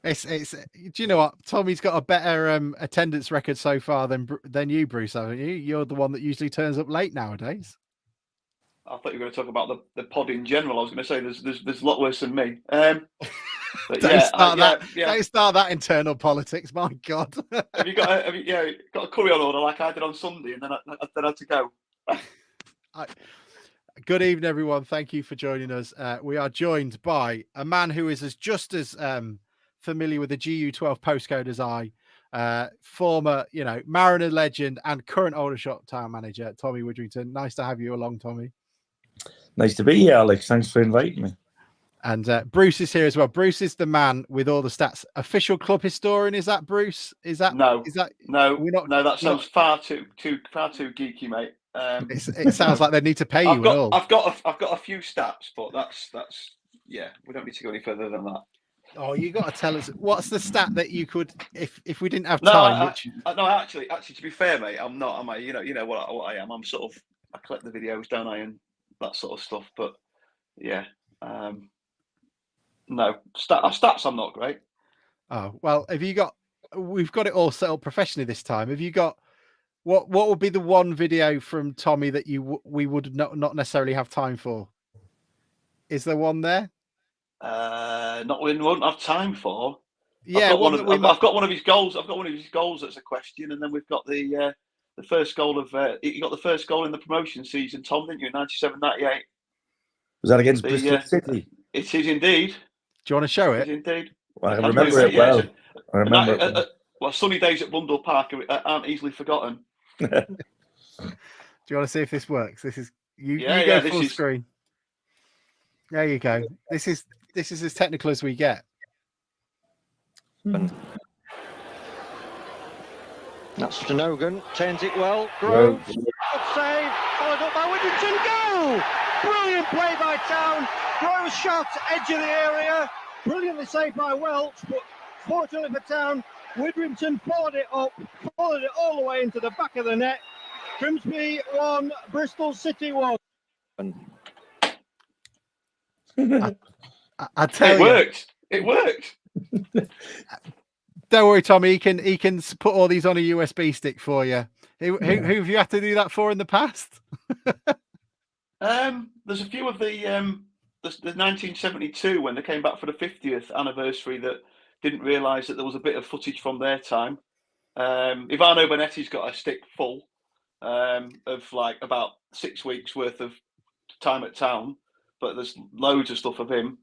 It's. Do you know what? Tommy's got a better attendance record so far than you, Bruce, haven't you? You're the one that usually turns up late nowadays. I thought you were going to talk about the pod in general. I was going to say there's a lot worse than me. But Don't yeah, start that. yeah. Don't start that internal politics. My God. Have you got a curry on order like I did on Sunday, and then I had to go. Good evening, everyone. Thank you for joining us. We are joined by a man who is just as familiar with the GU12 postcode as I, former, Mariner legend and current Aldershot town manager, Tommy Widdrington. Nice to have you along, Tommy. Nice to be here, Alex. Thanks for inviting me. And Bruce is here as well. Bruce is the man with all the stats. Official club historian, is that Bruce? No? That sounds far too geeky, mate. It sounds like they need to pay you. I've got a few stats, but that's yeah. We don't need to go any further than that. Oh, you got to tell us what's the stat that you could, if we didn't have time. No, actually, to be fair, mate, I'm not. Am I? You know what I am. I'm sort of. I collect the videos, don't I, and that sort of stuff. But yeah, no stats. I'm not great. Oh well, we've got it all set up professionally this time. Have you got? What would be the one video from Tommy that we would not necessarily have time for? Is there one there? Not we won't have time for. Yeah, I've got one of his goals. I've got one of his goals that's a question, and then we've got the first goal of. You got the first goal in the promotion season, Tom, didn't you? 97-98. Was that against Bristol City? It is indeed. Do you want to show it? Indeed. Well, I remember it well. I remember it. Well, sunny days at Blundell Park aren't easily forgotten. Do you want to see if this works? This is you go full screen. There you go. This is as technical as we get. That's Stenogan, turns it well. Groves, good save, followed up by Widdrington, goal! Brilliant play by Town. Groves shot, edge of the area. Brilliantly saved by Welch, but fortunately for Town, Widdrington followed it up, followed it all the way into the back of the net. Grimsby 1, Bristol City 1. I tell you, it worked. Don't worry, Tommy. He can put all these on a USB stick for you. Who have you had to do that for in the past? There's a few of the 1972 when they came back for the 50th anniversary that didn't realise that there was a bit of footage from their time. Ivano Benetti's got a stick full of like about 6 weeks worth of time at Town, but there's loads of stuff of him.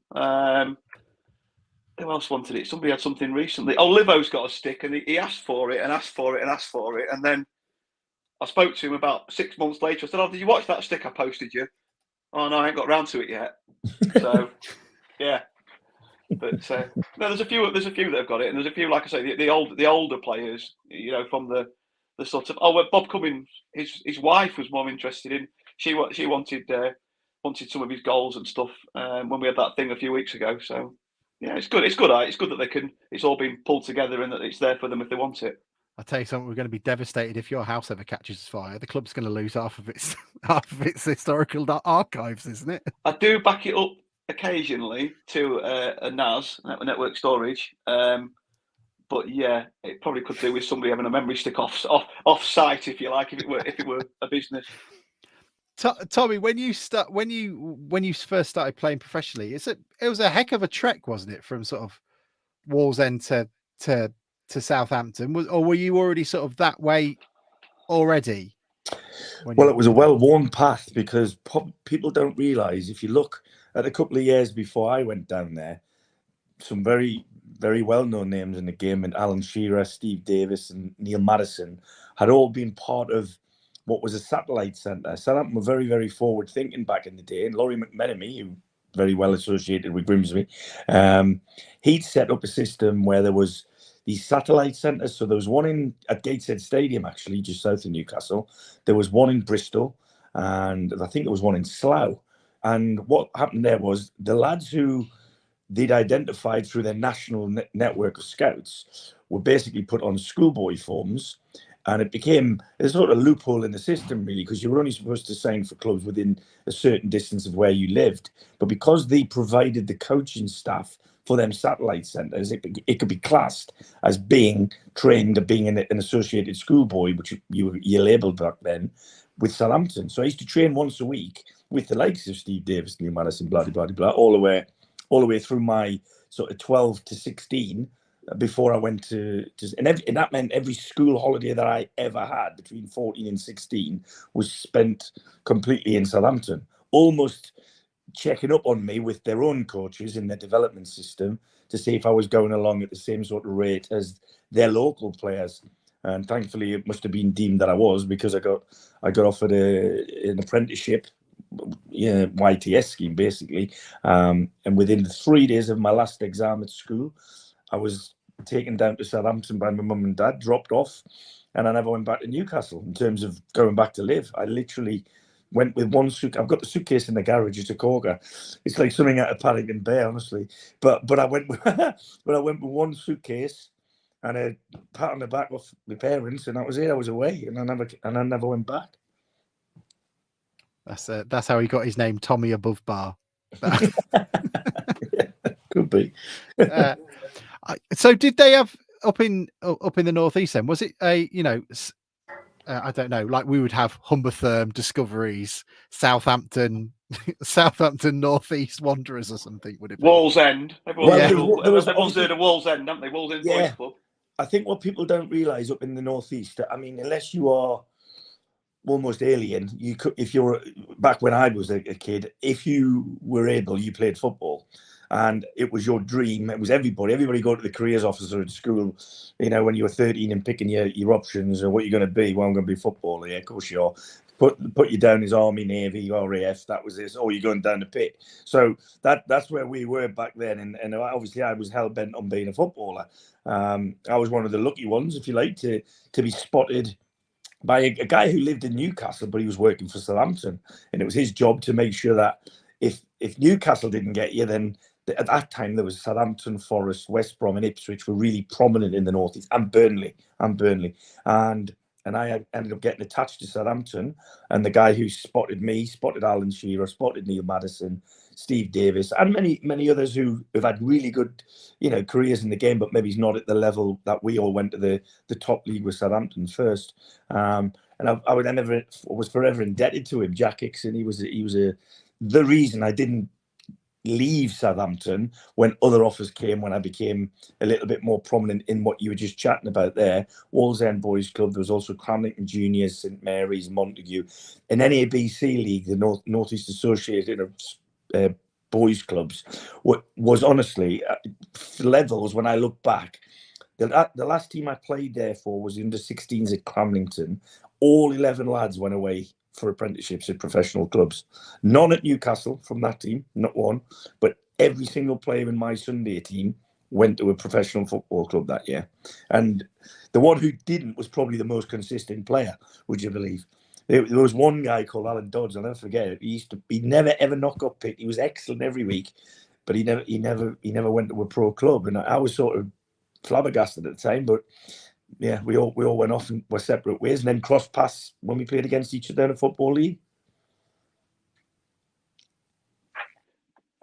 Who else wanted it? Somebody had something recently. Oh, Livo's got a stick, and he asked for it and asked for it and asked for it, and then I spoke to him about 6 months later. I said, "Oh, did you watch that stick I posted you?" "Oh no, I ain't got round to it yet." So yeah. But no, there's a few that have got it, and there's a few, like I say, the older players, from the sort of. Oh, well, Bob Cummins, his wife was more interested in. She wanted some of his goals and stuff when we had that thing a few weeks ago. So yeah, it's good. It's good that it's all been pulled together and that it's there for them if they want it. I'll tell you something. We're going to be devastated if your house ever catches fire. The club's going to lose half of its historical archives, isn't it? I do back it up occasionally to a NAS, network storage, but yeah, it probably could do with somebody having a memory stick off site, if you like, if it were a business. Tommy, when you first started playing professionally, it was a heck of a trek, wasn't it, from sort of Wallsend to Southampton? Or were you already sort of that way already? Well, it was a well-worn path, because people don't realise, if you look at a couple of years before I went down there, some very, very well-known names in the game, and Alan Shearer, Steve Davis and Neil Madison had all been part of what was a satellite centre. Southampton were very, very forward-thinking back in the day, and Laurie McMenemy, who very well associated with Grimsby, he'd set up a system where there was these satellite centres. So there was one at Gateshead Stadium, actually, just south of Newcastle. There was one in Bristol, and I think there was one in Slough. And what happened there was the lads who they'd identified through their national network of scouts were basically put on schoolboy forms. And it became a sort of loophole in the system, really, because you were only supposed to sign for clubs within a certain distance of where you lived. But because they provided the coaching staff for them satellite centres, it could be classed as being trained or being an associated schoolboy, which you labelled back then, with Southampton. So I used to train once a week with the likes of Steve Davis, Neil Madison, blah, blah, blah, blah, all the way through my sort of 12 to 16 before I went to and that meant every school holiday that I ever had between 14 and 16 was spent completely in Southampton, almost checking up on me with their own coaches in their development system to see if I was going along at the same sort of rate as their local players. And thankfully, it must have been deemed that I was, because I got offered an apprenticeship, YTS scheme basically. And within 3 days of my last exam at school, I was taken down to Southampton by my mum and dad, dropped off, and I never went back to Newcastle in terms of going back to live. I literally went with one suitcase. I've got the suitcase in the garage. It's a Corga. It's like something out of Paddington Bear, honestly. But I went with, with one suitcase and a pat on the back of my parents, and that was it. I was away, and I never went back. That's how he got his name, Tommy Above Bar. Yeah, could be. So did they have up in the northeast then? Was it a I don't know, like we would have Humbertherm Discoveries, Southampton Northeast Wanderers or something, would it be? Wallsend. Everyone's heard of Wallsend, haven't they? Wallsend Yeah. Boys Club. I think what people don't realise up in the northeast, I mean, unless you are almost alien, you could, if you're back when I was a kid, if you were able, you played football. And it was your dream. It was everybody go to the careers officer at school, when you were 13 and picking your options or what you're going to be. Well, I'm going to be a footballer. Yeah, of course you are. Put you down as Army, Navy, RAF. That was it. Or you're going down the pit. So that's where we were back then. And obviously I was hell-bent on being a footballer. I was one of the lucky ones, if you like, to be spotted by a guy who lived in Newcastle, but he was working for Southampton. And it was his job to make sure that if Newcastle didn't get you, then at that time there was Southampton, Forest, West Brom and Ipswich were really prominent in the northeast, and Burnley. And I ended up getting attached to Southampton, and the guy who spotted me, spotted Alan Shearer, spotted Neil Madison, Steve Davis, and many others who have had really good, careers in the game, but maybe not at the level that we all went to the top league with Southampton first. And I was forever indebted to him, Jack Hickson. He was the reason I didn't leave Southampton when other offers came, when I became a little bit more prominent in what you were just chatting about there. Wallsend Boys Club, there was also Cramlington Juniors, St Mary's, Montague. In NABC League, the Northeast Associated Boys Clubs, was honestly levels, when I look back, the last team I played there for was the under-16s at Cramlington. All 11 lads went away for apprenticeships at professional clubs. None at Newcastle from that team, not one, but every single player in my Sunday team went to a professional football club that year. And the one who didn't was probably the most consistent player, would you believe? There was one guy called Alan Dodds, I'll never forget it. He never ever knock up picked. He was excellent every week, but he never went to a pro club. And I was sort of flabbergasted at the time, but yeah, we all went off and were separate ways, and then crossed paths when we played against each other in a football league.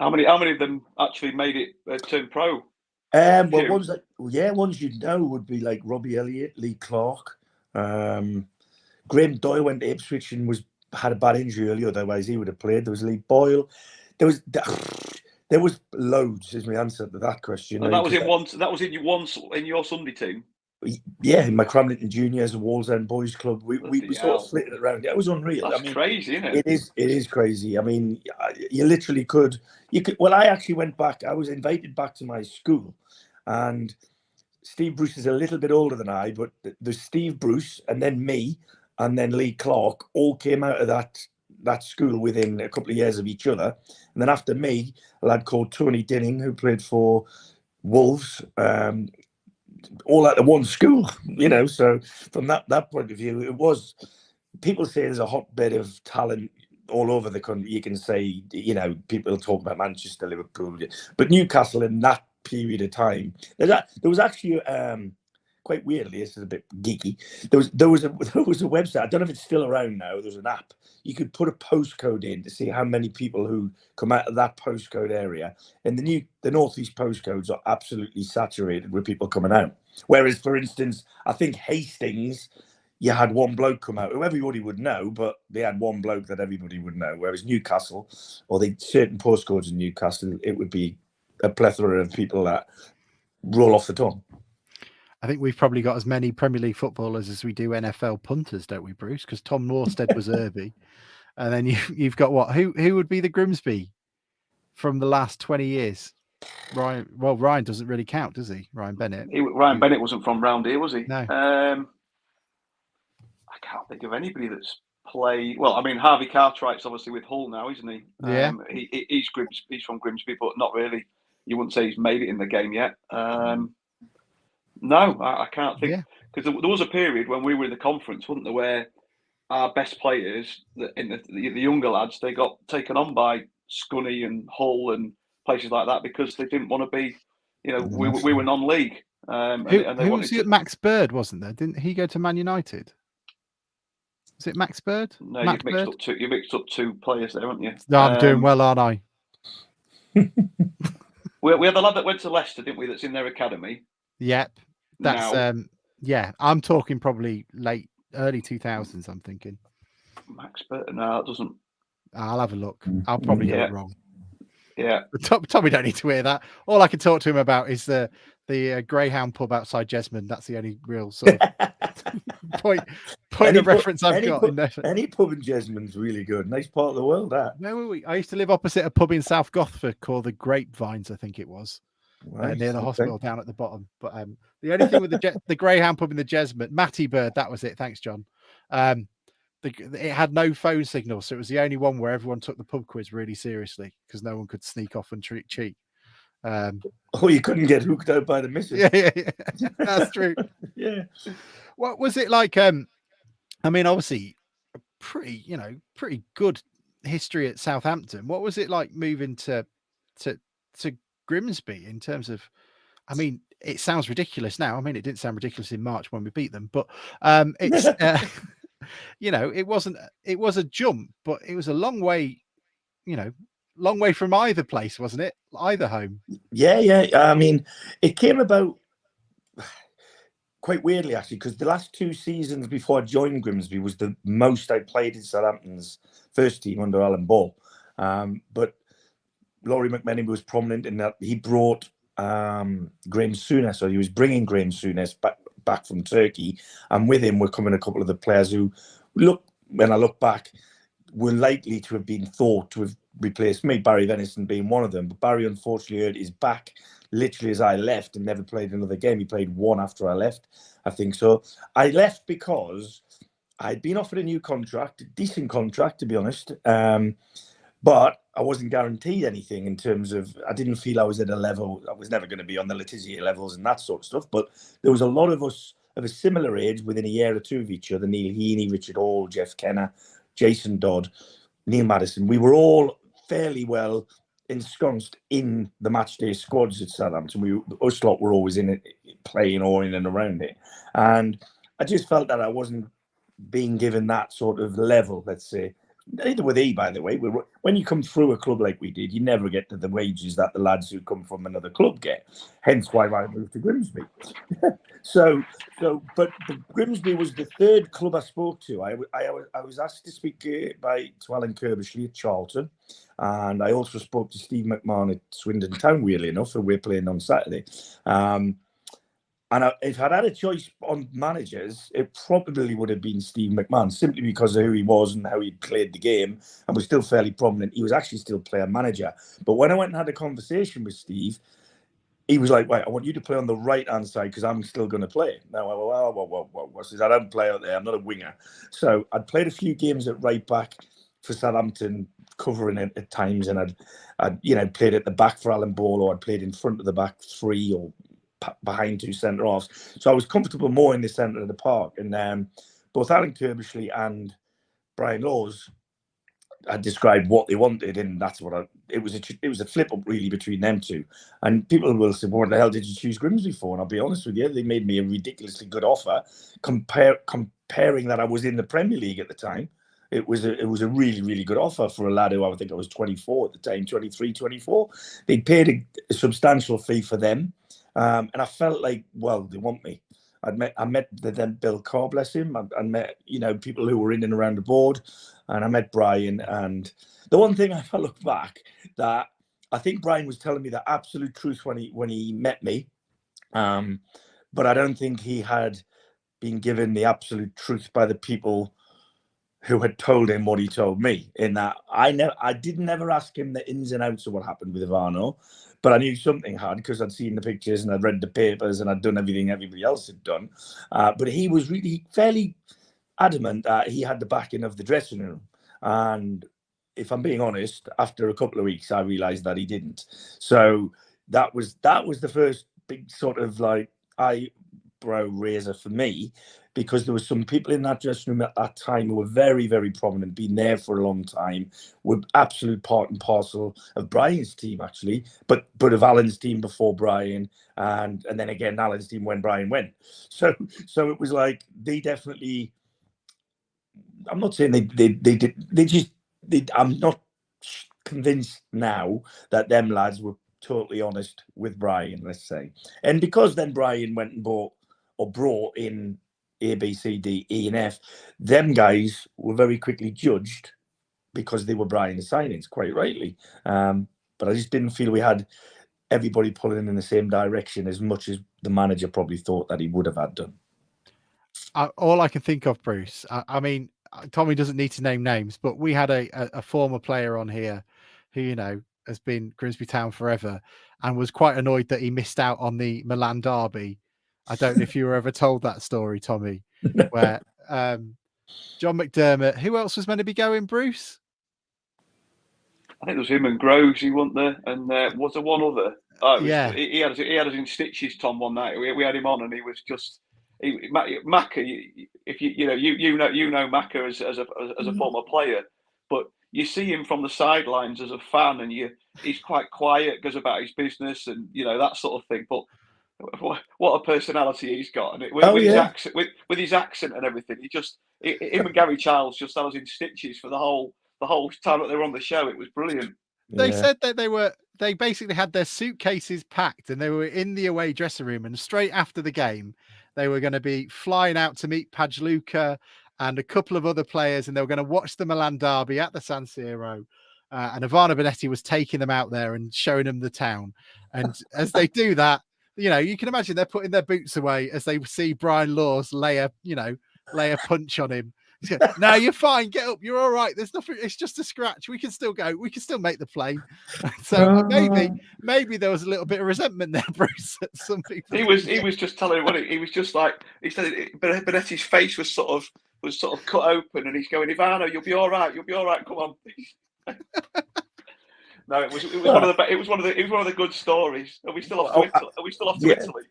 How many of them actually made it turned pro? Ones you'd know would be like Robbie Elliott, Lee Clark, Graham Doyle went to Ipswich and had a bad injury early, otherwise he would have played. There was Lee Boyle. There was loads, is my answer to that question. And that was in your Sunday team. Yeah, in my Cramlington Juniors and Wallsend Boys Club, we sort of flitted around. It was unreal. That's crazy, isn't it? It is crazy. I mean, you literally could. Well, I actually went back. I was invited back to my school, and Steve Bruce is a little bit older than I, but there's Steve Bruce and then me and then Lee Clark all came out of that school within a couple of years of each other. And then after me, a lad called Tony Dinning, who played for Wolves, all at the one school, So from that point of view, it was. People say there's a hotbed of talent all over the country. You can say, people talk about Manchester, Liverpool, but Newcastle in that period of time, there was actually quite weirdly, this is a bit geeky. There was a website. I don't know if it's still around now. There's an app. You could put a postcode in to see how many people who come out of that postcode area. And the northeast postcodes are absolutely saturated with people coming out. Whereas, for instance, I think Hastings, you had one bloke come out who everybody would know, but they had one bloke that everybody would know. Whereas Newcastle, or certain postcodes in Newcastle, it would be a plethora of people that roll off the tongue. I think we've probably got as many Premier League footballers as we do NFL punters, don't we, Bruce? Because Tom Morstead was Irby. And then you've got what? Who would be the Grimsby from the last 20 years? Ryan. Well, Ryan doesn't really count, does he? Ryan Bennett. Ryan Bennett wasn't from round here, was he? No. I can't think of anybody that's played. Well, I mean, Harvey Cartwright's obviously with Hull now, isn't he? Yeah. He's from Grimsby, but not really. You wouldn't say he's made it in the game yet. No, I can't think. Because there was a period when we were in the conference, wasn't there, where our best players, the younger lads, they got taken on by Scunny and Hull and places like that because they didn't want to be, we were non-league. And Who they was it? Max Bird, wasn't there? Didn't he go to Man United? Was it Max Bird? No, you mixed up two players there, haven't you? No, I'm doing well, aren't I? We had the lad that went to Leicester, didn't we? That's in their academy. Yep. That's I'm talking probably early 2000s. I'm thinking. Max Burton. No, it doesn't. I'll have a look. I'll probably get it wrong. Yeah. Tommy don't need to hear that. All I can talk to him about is the Greyhound pub outside Jesmond. That's the only real sort of point of reference I've got. Any pub in Jesmond's really good. Nice part of the world, that. No, I used to live opposite a pub in South Gothford called the Grapevines, I think it was. Nice. Near the hospital down at the bottom. But the only thing with the Greyhound pub in the Jesmond, Matty Bird, that was it. Thanks, John. It had no phone signal, so it was the only one where everyone took the pub quiz really seriously because no one could sneak off and cheat. You couldn't get hooked out by the missus. Yeah. That's true. Yeah. What was it like? I mean, obviously, pretty good history at Southampton. What was it like moving to Grimsby in terms of? I mean, it sounds ridiculous now. I mean, it didn't sound ridiculous in March when we beat them, but it's it was a jump, but it was a long way. Long way from either place, wasn't it? Either home. Yeah. I mean, it came about quite weirdly, actually, because the last 2 seasons before I joined Grimsby was the most I played in Southampton's first team under Alan Ball. But Laurie McMenemy was prominent in that he brought Graham Souness, so he was bringing Graham Souness back from Turkey, and with him were coming a couple of the players who, when I look back, were likely to have been thought to have replaced me, Barry Venison being one of them. But Barry unfortunately hurt his back literally as I left and never played another game. He played one after I left, I think. So I left because I'd been offered a new contract, a decent contract, to be honest. But I wasn't guaranteed anything in terms of, I didn't feel I was at a level, I was never going to be on the Letizia levels and that sort of stuff. But there was a lot of us of a similar age within a year or two of each other: Neil Heaney, Richard Hall, Jeff Kenner, Jason Dodd, Neil Madison. We were all fairly well ensconced in the matchday squads at Southampton. Us lot were always in it, playing or in and around it. And I just felt that I wasn't being given that sort of level, let's say. Neither were they, by the way. When you come through a club like we did, you never get to the wages that the lads who come from another club get. Hence why I moved to Grimsby. But Grimsby was the third club I spoke to. I was asked to speak to Alan Kirbishley at Charlton, and I also spoke to Steve McMahon at Swindon Town, weirdly enough, and we're playing on Saturday. And if I'd had a choice on managers, it probably would have been Steve McMahon, simply because of who he was and how he played the game and was still fairly prominent. He was actually still player manager. But when I went and had a conversation with Steve, he was like, "Right, I want you to play on the right-hand side because I'm still going to play." Now, I said, "I don't play out there. I'm not a winger." So I'd played a few games at right back for Southampton, covering it at times, and I'd played at the back for Alan Ball, or I'd played in front of the back three or behind two centre halves. So I was comfortable more in the centre of the park. And both Alan Kirbishley and Brian Laws I described what they wanted, and that's what it was a flip up really between them two. And people will say, "What the hell did you choose Grimsby for?" And I'll be honest with you, they made me a ridiculously good offer. Comparing that, I was in the Premier League at the time. It was a really, really good offer for a lad who I think I was 24 at the time, 23, 24. They paid a substantial fee for them, and I felt like, well, they want me. I met then Bill Carr, bless him. I met people who were in and around the board, and I met Brian. And the one thing, if I look back, that I think Brian was telling me the absolute truth when he met me, but I don't think he had been given the absolute truth by the people who had told him what he told me. In that I did never ask him the ins and outs of what happened with Ivano, but I knew something had, because I'd seen the pictures and I'd read the papers and I'd done everything everybody else had done. But he was really fairly adamant that he had the backing of the dressing room. And if I'm being honest, after a couple of weeks, I realised that he didn't. So that was the first big sort of like eyebrow raiser for me, because there were some people in that dressing room at that time who were very, very prominent, been there for a long time, were absolute part and parcel of Brian's team, actually, but of Alan's team before Brian, and then again Alan's team when Brian went. So it was like they definitely. I'm not saying they did. I'm not convinced now that them lads were totally honest with Brian, let's say, and because then Brian went and brought in A, B, C, D, E, and F. Them guys were very quickly judged because they were Brian's signings, quite rightly. But I just didn't feel we had everybody pulling in the same direction as much as the manager probably thought that he would have had done. All I can think of, Bruce, I mean, Tommy doesn't need to name names, but we had a former player on here who, has been Grimsby Town forever and was quite annoyed that he missed out on the Milan derby. I don't know if you were ever told that story, Tommy, where John McDermott, who else was meant to be going, Bruce? I think it was him and Groves he went there, and was there one other? Yeah. He had us in stitches, Tom, one night. We had him on, and he was just Macca. If you know Macca as a former player, but you see him from the sidelines as a fan, and he's quite quiet, goes about his business, and that sort of thing. But what a personality he's got, and with his accent and everything, him and Gary Childs just had us in stitches for the whole time that they were on the show. It was brilliant. They said that they basically had their suitcases packed and they were in the away dressing room, and straight after the game they were going to be flying out to meet Pajluka and a couple of other players, and they were going to watch the Milan derby at the San Siro. And Ivano Bonetti was taking them out there and showing them the town. And as they do that, you can imagine they're putting their boots away as they see Brian Laws lay a punch on him. He's going, "No, you're fine. Get up. You're all right. There's nothing. It's just a scratch. We can still go. We can still make the plane." So maybe there was a little bit of resentment there, Bruce. At some people. He was just telling what he was just like. He said Bonetti's face was sort of cut open, and he's going, "Ivano, you'll be all right. You'll be all right. Come on." No, it was one of the good stories. Are we still off to Italy?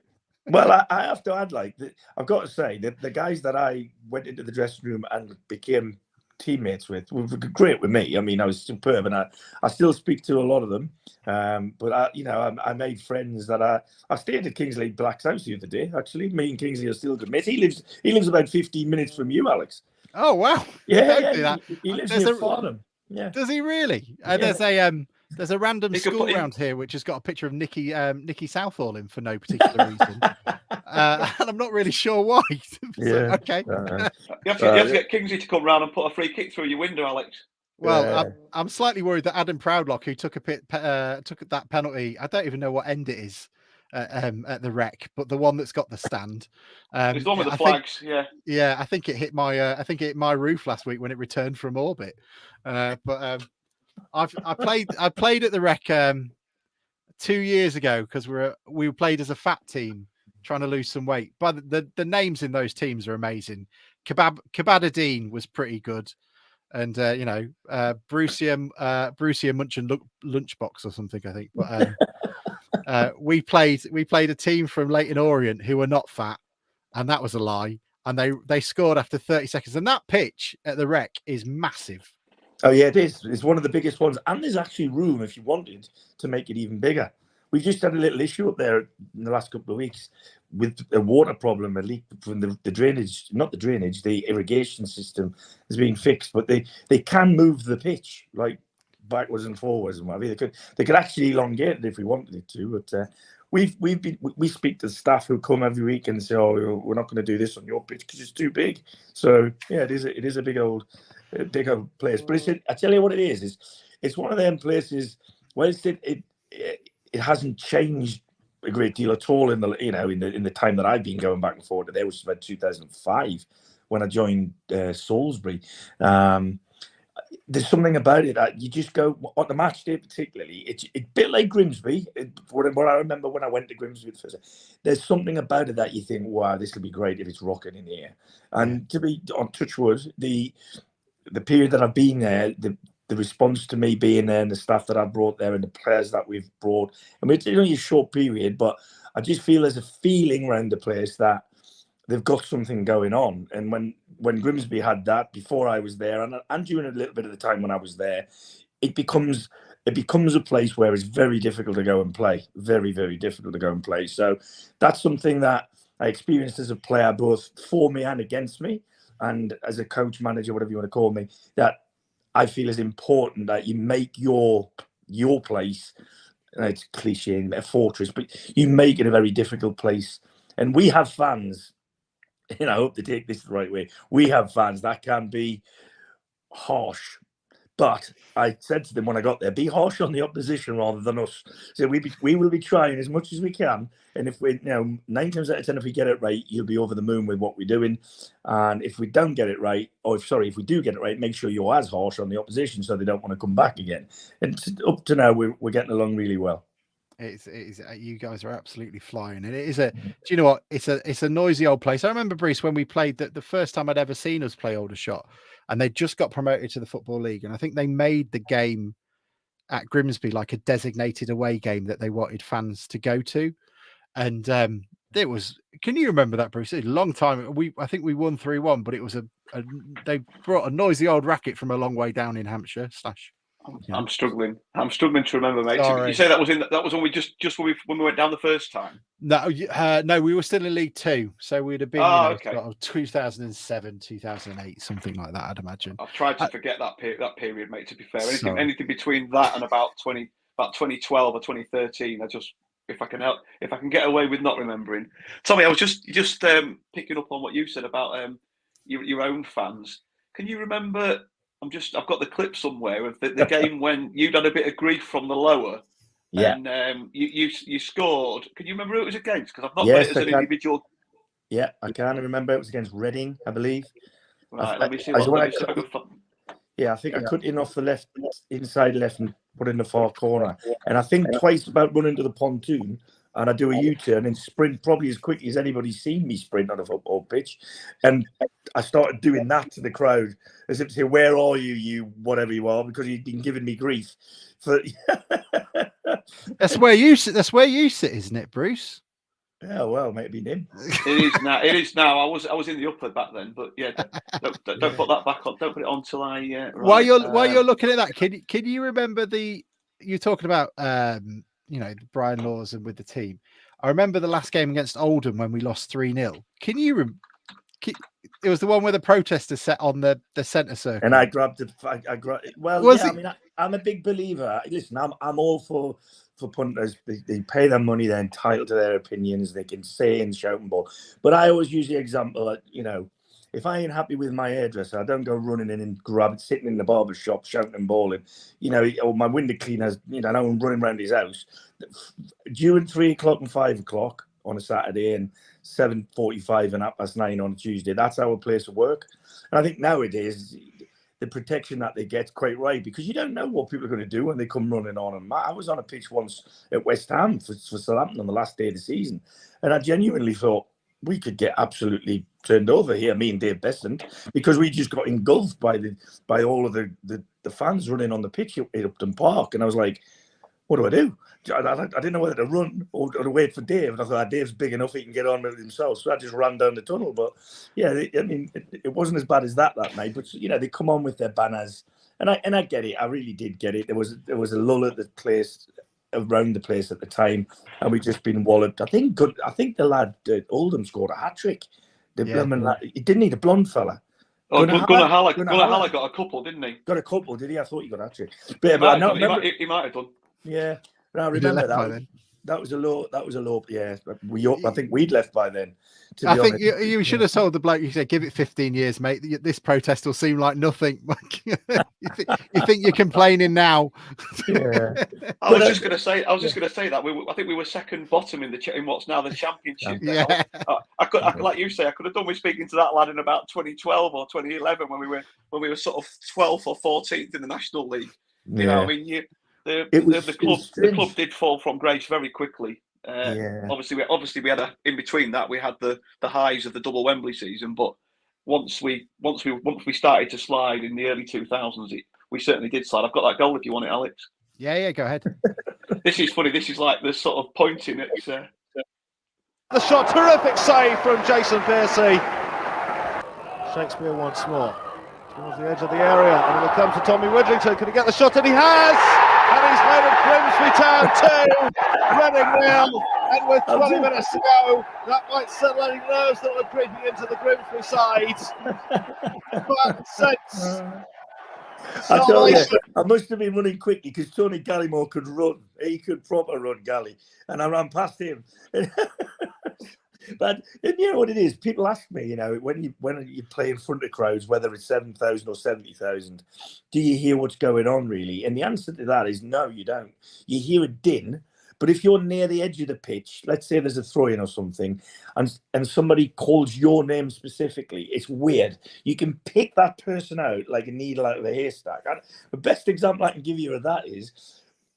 Well, I have to add, I've got to say that the guys that I went into the dressing room and became teammates with were great with me. I mean, I was superb, and I still speak to a lot of them. But I made friends that I stayed at Kingsley Black's house the other day. Actually, me and Kingsley are still good mates. He lives about 15 minutes from you, Alex. Oh wow! Yeah. He lives near Farnham. Yeah. Does he really? There's a random school around here which has got a picture of Nicky Southall in for no particular reason, and I'm not really sure why. Okay. You have to get Kingsley to come round and put a free kick through your window, Alex. Well, I'm slightly worried that Adam Proudlock, who took that penalty, I don't even know what end it is at the Rec, but the one that's got the stand. It's the one with the flags. Yeah, I think it hit my roof last week when it returned from orbit. But I played at the Rec 2 years ago because we played as a fat team trying to lose some weight. But the names in those teams are amazing. Kabadadine was pretty good, and Brucia Munchin Lunchbox or something, I think. But we played a team from Leyton Orient who were not fat, and that was a lie. And they scored after 30 seconds. And that pitch at the Rec is massive. Oh yeah, it is. It's one of the biggest ones, and there's actually room if you wanted to make it even bigger. We've just had a little issue up there in the last couple of weeks with a water problem, a leak from the drainage, not the drainage, the irrigation system is being fixed, but they can move the pitch like backwards and forwards and whatever. They could actually elongate it if we wanted it to, but we speak to the staff who come every week and say, oh, we're not going to do this on your pitch because it's too big. So yeah, it is a big old place. But I tell you what it is it's one of them places where it hasn't changed a great deal at all in the time that I've been going back and forth. There was about 2005 when I joined Salisbury. There's something about it that you just go on the match day, particularly. It's a bit like Grimsby. What I remember when I went to Grimsby the first time, there's something about it that you think, wow, this will be great if it's rocking in here. And to be on Touchwood, the period that I've been there, the response to me being there and the staff that I've brought there and the players that we've brought. I mean, it's only a short period, but I just feel there's a feeling around the place that they've got something going on. And when Grimsby had that before I was there, and during a little bit of the time when I was there, it becomes a place where it's very difficult to go and play. Very, very difficult to go and play. So that's something that I experienced as a player, both for me and against me, and as a coach, manager, whatever you want to call me, that I feel is important that you make your place, it's cliche, a fortress, but you make it a very difficult place. And we have fans, I hope they take this the right way. We have fans that can be harsh. But I said to them when I got there, be harsh on the opposition rather than us. So we will be trying as much as we can. And if 9 times out of 10, if we get it right, you'll be over the moon with what we're doing. And if we don't get it right, if we do get it right, make sure you're as harsh on the opposition so they don't want to come back again. And up to now, we're getting along really well. It is. You guys are absolutely flying, and it is a. Do you know what? It's a noisy old place. I remember, Bruce, when we played the first time I'd ever seen us play Aldershot, and they just got promoted to the Football League, and I think they made the game at Grimsby like a designated away game that they wanted fans to go to, and it was. Can you remember that, Bruce? It was a long time. I think we won 3-1, but it was they brought a noisy old racket from a long way down in Hampshire. I'm struggling to remember, mate. Sorry. You say that was when we when we went down the first time? No, we were still in League Two, so we'd have been okay. 2007, 2008, something like that, I'd imagine. I've tried to forget that period, mate. To be fair, anything between that and about 2012 or 2013, if I can get away with not remembering. Tommy, I was just picking up on what you said about your own fans. Can you remember? I've got the clip somewhere of the game when you'd had a bit of grief from the lower, and you scored. Can you remember who it was against? Because I've not got it as an individual. Yeah, I can remember. It was against Reading, I believe. Right, let me see. I think I cut in off the inside left and put in the far corner, and I think twice about running to the pontoon. And I do a U-turn and sprint probably as quickly as anybody's seen me sprint on a football pitch. And I started doing that to the crowd as if to say, where are you, you whatever you are, because you'd been giving me grief. That's where you sit. That's where you sit, isn't it, Bruce? Yeah, well, maybe him. It is now. I was in the upper back then, but yeah, don't put that back on. Don't put it on till I. While you're looking at that, can you remember you're talking about Brian Laws and with the team? I remember the last game against Oldham when we lost 3-0. Can you? It was the one where the protesters sat on the centre circle, and I grabbed it. I mean, I'm a big believer. Listen, I'm all for punters. They pay their money. They're entitled to their opinions. They can say and shout and ball. But I always use the example that if I ain't happy with my hairdresser, I don't go running in and sitting in the barber shop shouting and bawling. Or my window cleaners, I'm running around his house. During 3 o'clock and 5 o'clock on a Saturday and 7:45 and 9:30 on a Tuesday, that's our place of work. And I think nowadays, the protection that they get quite right, because you don't know what people are going to do when they come running on. And I was on a pitch once at West Ham for Southampton on the last day of the season, and I genuinely thought we could get absolutely turned over here, me and Dave Besant, because we just got engulfed by all of the fans running on the pitch at Upton Park. And I was like, what do I do? I didn't know whether to run or to wait for Dave. And I thought, Dave's big enough, he can get on with it himself. So I just ran down the tunnel. But yeah, it wasn't as bad as that night. But, they come on with their banners And I get it. I really did get it. There was a lull at the place, around the place at the time, and we'd just been walloped. I think the lad Oldham scored a hat trick. He didn't need a blonde fella. Oh, Gunnar Haller got a couple, didn't he? Got a couple, did he? I thought he got a hat trick. But I remember, he might have done. Yeah, I remember that. That was a low. Yeah, I think we'd left by then. I think you should have told the bloke. You said, "Give it 15 years, mate. This protest will seem like nothing." you think you're complaining now? Yeah. I was just going to say that I think we were second bottom in what's now the championship. Yeah. I could, like you say, I could have done with speaking to that lad in about 2012 or 2011 when we were sort of 12th or 14th in the National League. You know, I mean, the club did fall from grace very quickly. Obviously we had in between that we had the highs of the double Wembley season, but once we started to slide in the early 2000s, we certainly did slide. I've got that goal if you want it, Alex. Yeah, go ahead. This is funny. This is like the sort of pointing at The shot, terrific save from Jason Pearcey. Shakespeare once more towards the edge of the area, and it'll come to Tommy Widdrington. Can he get the shot? And he has! And he's made it Grimsby Town 2, Reading nil. And with 20 minutes to go, that might settle any nerves that were creeping into the Grimsby side. But since I tell you, I must have been running quickly because Tony Gallimore could run. He could proper run, Gally, and I ran past him. But you know what it is? People ask me, when you play in front of crowds, whether it's 7,000 or 70,000, do you hear what's going on really? And the answer to that is no, you don't. You hear a din, but if you're near the edge of the pitch, let's say there's a throw-in or something, and somebody calls your name specifically, it's weird. You can pick that person out like a needle out of a haystack. And the best example I can give you of that is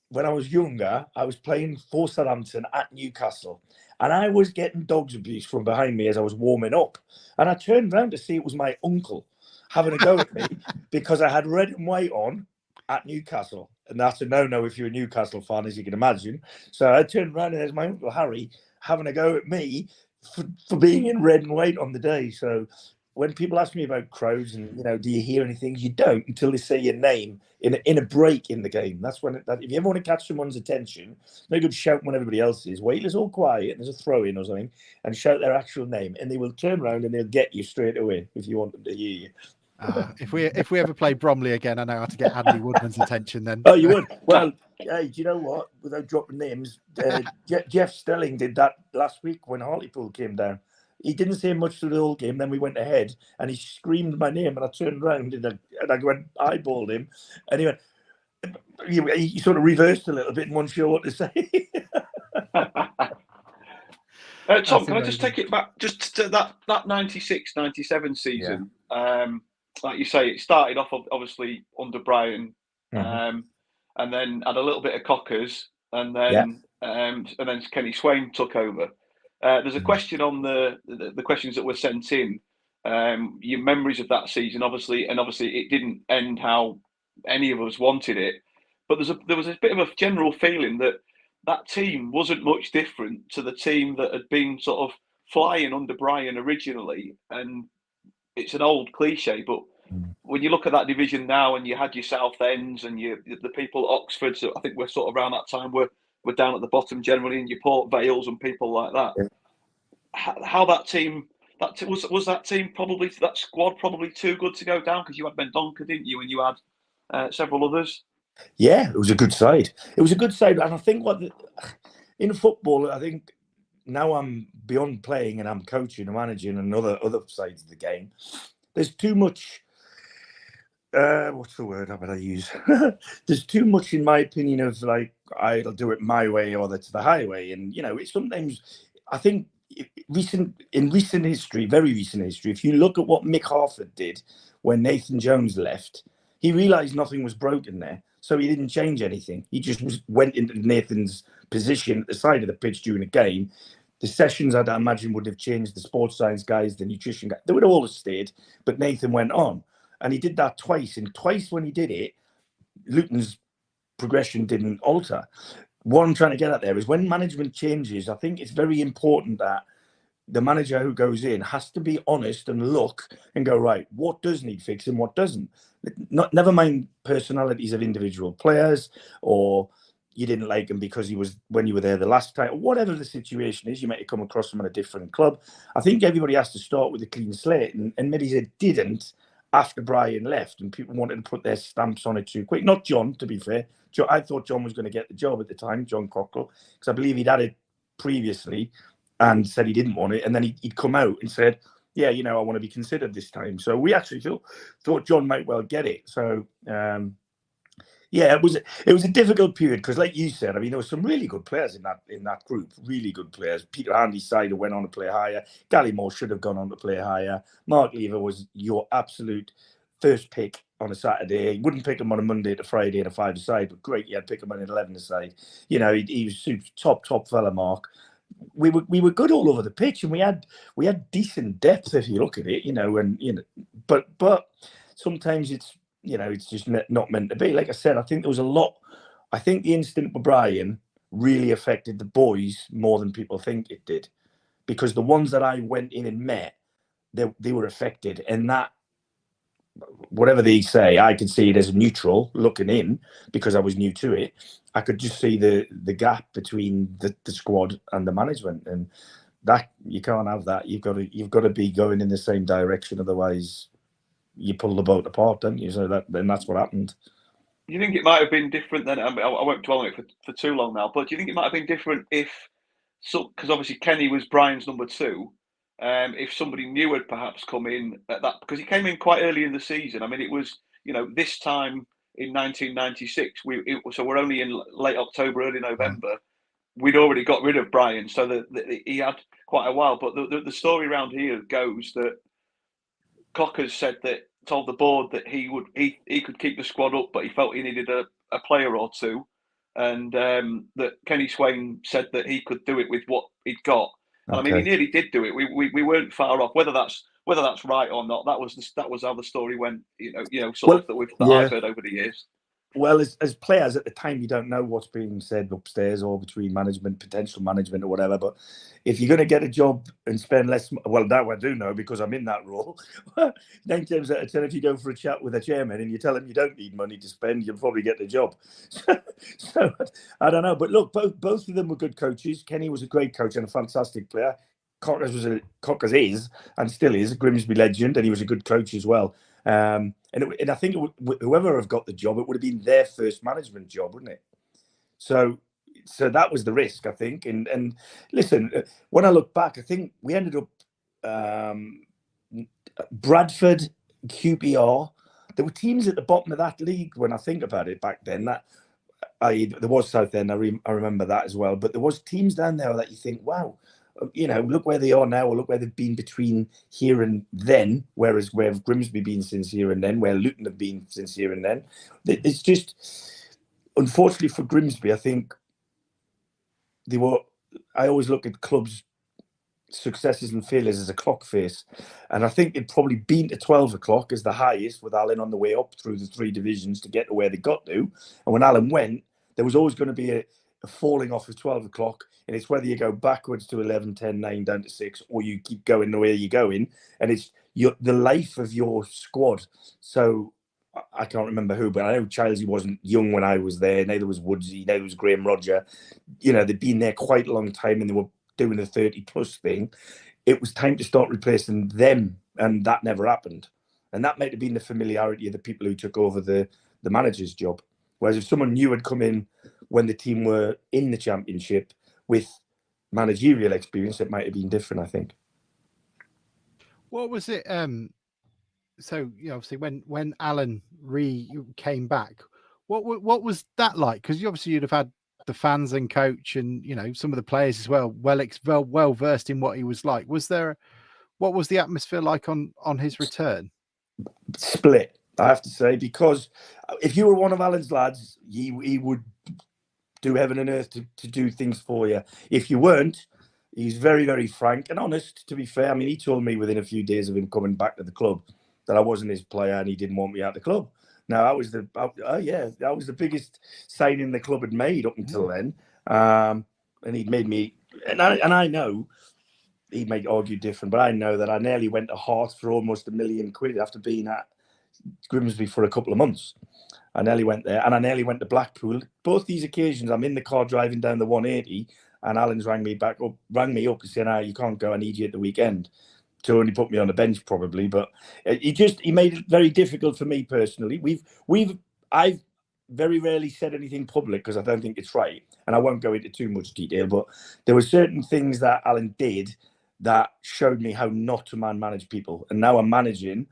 when I was younger, I was playing for Southampton at Newcastle. And I was getting dogs abuse from behind me as I was warming up. And I turned around to see it was my uncle having a go at me because I had red and white on at Newcastle. And that's a no-no if you're a Newcastle fan, as you can imagine. So I turned around and there's my Uncle Harry having a go at me for being in red and white on the day. So when people ask me about crowds and, do you hear anything? You don't until they say your name in a break in the game. That's when, if you ever want to catch someone's attention, no good shouting when everybody else is. Wait till it's all quiet and there's a throw-in or something and shout their actual name and they will turn around and they'll get you straight away if you want them to hear you. If we ever play Bromley again, I know how to get Andy Woodman's attention then. Oh, you would? Well, hey, do you know what? Without dropping names, Jeff Stelling did that last week when Hartlepool came down. He didn't say much through the whole game. Then we went ahead and he screamed my name and I turned around and I went eyeballed him and he went, he sort of reversed a little bit and wasn't sure what to say. Tom, can I just take it back just to that 96-97 season? Yeah. Like you say, it started off obviously under Brian, and then had a little bit of Cockers, and then Kenny Swain took over. There's a question on the questions that were sent in. Your memories of that season, obviously it didn't end how any of us wanted it, but there was a bit of a general feeling that team wasn't much different to the team that had been sort of flying under Brian originally. And it's an old cliche, but when you look at that division now, and you had your Southend's and the people at Oxford, so I think we're sort of around that time we're down at the bottom generally, and your Port Vales and people like that. Yeah. How that team was that team probably, that squad probably too good to go down, because you had Mendonca, didn't you, and you had several others. Yeah, it was a good side. And I think in football, I think now I'm beyond playing and I'm coaching and managing and other sides of the game. There's too much. What's the word I use? There's too much, in my opinion, of like, I'll do it my way or that's the highway. And it's sometimes, I think, in recent history, very recent history, if you look at what Mick Harford did when Nathan Jones left, he realised nothing was broken there. So he didn't change anything. He just went into Nathan's position at the side of the pitch during a game. The sessions, I'd imagine, would have changed. The sports science guys, the nutrition guys, they would have all stayed. But Nathan went on. And he did that twice. And twice when he did it, Luton's progression didn't alter. What I'm trying to get at there is when management changes, I think it's very important that the manager who goes in has to be honest and look and go, right, what does need fixing, what doesn't. Never mind personalities of individual players, or you didn't like him because he was when you were there the last time, whatever the situation is, you might have come across him at a different club. I think everybody has to start with a clean slate, and maybe they didn't after Brian left, and people wanted to put their stamps on it too quick. Not John, to be fair. I thought John was going to get the job at the time, John Cockle, because I believe he'd had it previously and said he didn't want it, and then he'd come out and said, yeah, I want to be considered this time. So we actually thought John might well get it. So yeah, it was a difficult period because, like you said, I mean, there were some really good players in that group, really good players. Peter Handy's side went on to play higher. Gally Moore should have gone on to play higher. Mark Lever was your absolute first pick on a Saturday. You wouldn't pick him on a Monday to Friday in a 5-a-side, but great, you had to pick him on an 11-a-side. He was super top fella, Mark. We were good all over the pitch, and we had decent depth if you look at it, but sometimes it's just not meant to be. Like I said, I think there was a lot. I think the incident with Brian really affected the boys more than people think it did, because the ones that I went in and met, they were affected, and that, whatever they say, I could see it as a neutral looking in because I was new to it. I could just see the gap between the squad and the management, and that you can't have that. You've got to be going in the same direction, otherwise you pull the boat apart, don't you? So that's what happened. You think it might have been different then? I won't dwell on it for too long now, but do you think it might have been different because obviously Kenny was Brian's number 2, if somebody new had perhaps come in at that, because he came in quite early in the season. I mean, it was, this time in 1996, so we're only in late October, early November. We'd already got rid of Brian, so that he had quite a while. But the story around here goes that Cockers told the board that he could keep the squad up, but he felt he needed a player or two, and that Kenny Swain said that he could do it with what he'd got. And I mean, he nearly did do it. We weren't far off. Whether that's right or not, that was how the story went. That I've heard over the years. Well, as players at the time, you don't know what's being said upstairs or between management, potential management or whatever. But if you're going to get a job and spend less, well, now I do know because I'm in that role. 9 times out of 10, if you go for a chat with a chairman and you tell him you don't need money to spend, you'll probably get the job. So I don't know. But look, both of them were good coaches. Kenny was a great coach and a fantastic player. Cockers is and still is a Grimsby legend, and he was a good coach as well. And I think whoever have got the job, it would have been their first management job, wouldn't it? So that was the risk, I think. And listen, when I look back, I think we ended up Bradford, QPR. There were teams at the bottom of that league when I think about it back then. There was Southend. I remember that as well. But there was teams down there that you think, wow. Look where they are now, or look where they've been between here and then, whereas where have Grimsby been since here and then, where Luton have been since here and then. It's just, unfortunately for Grimsby, I think I always look at clubs' successes and failures as a clock face. And I think they'd probably been to 12 o'clock as the highest, with Alan on the way up through the 3 divisions to get to where they got to. And when Alan went, there was always going to be a falling off of 12 o'clock, and it's whether you go backwards to 11, 10, 9, down to 6, or you keep going the way you're going, and it's the life of your squad. So I can't remember who, but I know Chilesy wasn't young when I was there, neither was Woodsy, neither was Graham Roger. They'd been there quite a long time, and they were doing the 30-plus thing. It was time to start replacing them, and that never happened. And that might have been the familiarity of the people who took over the manager's job. Whereas if someone new had come in when the team were in the championship with managerial experience, it might have been different, I think. What was it? So obviously when Alan came back, what was that like? Because obviously you'd have had the fans and coach and some of the players as well, well versed in what he was like. What was the atmosphere like on his return? Split, I have to say, because if you were one of Alan's lads, he would do heaven and earth to do things for you. If you weren't, he's very, very frank and honest, to be fair. I mean, he told me within a few days of him coming back to the club that I wasn't his player and he didn't want me out of the club. Now, that was the biggest signing the club had made up until then. And he'd made me, and I know he might argue different, but I know that I nearly went to Hearts for almost £1 million after being at Grimsby for a couple of months. I nearly went there, and I nearly went to Blackpool. Both these occasions, I'm in the car driving down the 180, and Alan's rang me up and said, "You can't go. I need you at the weekend." To only put me on the bench, probably, but he made it very difficult for me personally. I've very rarely said anything public because I don't think it's right, and I won't go into too much detail. But there were certain things that Alan did that showed me how not to manage people, and now I'm managing.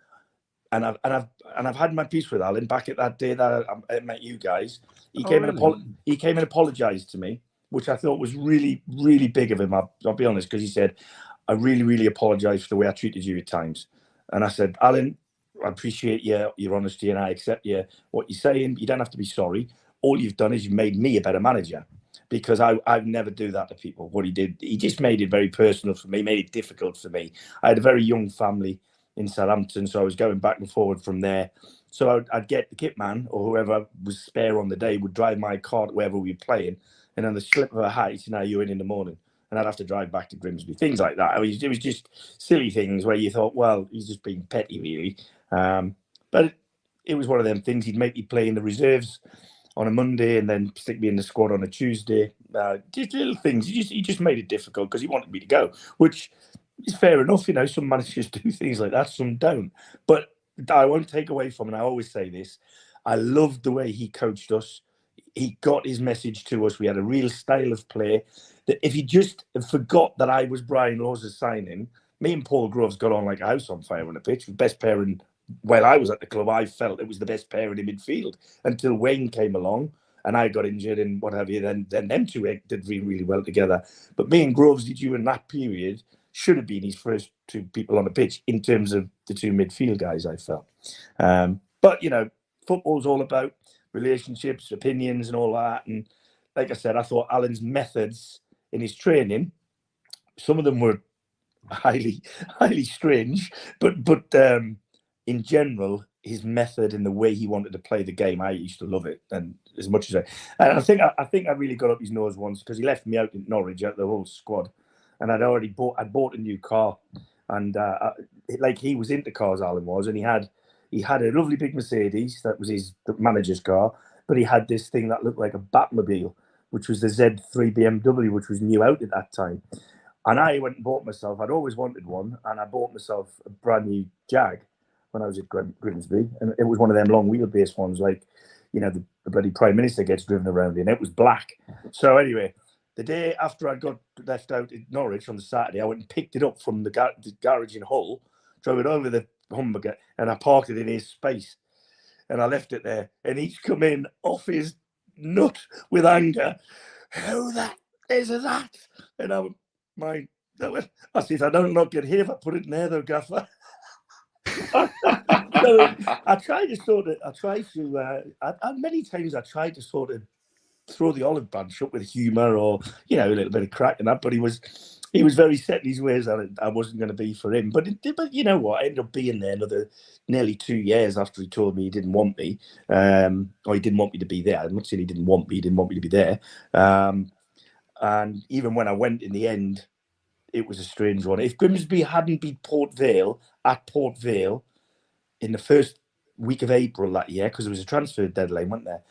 And I've had my peace with Alan back at that day that I met you guys. He came and apologized to me, which I thought was really, really big of him. I'll be honest, because he said, "I really, really apologize for the way I treated you at times." And I said, "Alan, I appreciate your honesty and I accept what you're saying. You don't have to be sorry. All you've done is you've made me a better manager." Because I'd never do that to people. What he did, he just made it very personal for me, made it difficult for me. I had a very young family in Southampton, so I was going back and forward from there. So I'd get the kit man or whoever was spare on the day would drive my car to wherever we were playing, and on the slip of a hat, he'd say, "Now you're in the morning," and I'd have to drive back to Grimsby. Things like that. It was just silly things where you thought, well, he's just being petty, really. But it was one of them things. He'd make me play in the reserves on a Monday and then stick me in the squad on a Tuesday. Just little things. He just made it difficult because he wanted me to go, which is fair enough. Some managers do things like that, some don't. But I won't take away from, and I always say this, I loved the way he coached us. He got his message to us. We had a real style of play that if he just forgot that I was Brian Laws' signing, me and Paul Groves got on like a house on fire on the pitch. The best pairing, while I was at the club, I felt it was the best pairing in midfield until Wayne came along and I got injured and what have you. Then them two did really, really well together. But me and Groves, during that period, should have been his first two people on the pitch in terms of the two midfield guys, I felt. But, football's all about relationships, opinions and all that. And like I said, I thought Alan's methods in his training, some of them were highly, highly strange, but in general, his method and the way he wanted to play the game, I used to love it. And as much as I think I really got up his nose once because he left me out in Norwich out the whole squad. And I'd bought a new car, and like he was into cars, Alan was, and he had a lovely big Mercedes that was his manager's car, but he had this thing that looked like a Batmobile, which was the Z3 BMW, which was new out at that time. And I went and bought myself. I'd always wanted one, and I bought myself a brand new Jag when I was at Grimsby, and it was one of them long wheelbase ones, like the bloody Prime Minister gets driven around in. It was black. So anyway. The day after I got left out in Norwich on the Saturday, I went and picked it up from the garage in Hull, drove it over the Humber, and I parked it in his space. And I left it there. And he's come in off his nut with anger. "How that is that?" And I said, "I don't not get here if I put it in there, though, Gaffer." So many times I tried to sort of throw the olive branch up with humour or a little bit of crack and that, but he was very set in his ways that I wasn't going to be for him. But you know what, I ended up being there another nearly 2 years after he told me he didn't want me, or he didn't want me to be there. I'm not saying he didn't want me; he didn't want me to be there. And even when I went in the end, it was a strange one. If Grimsby hadn't beat Port Vale at Port Vale in the first week of April that year, because there was a transfer deadline, wasn't there?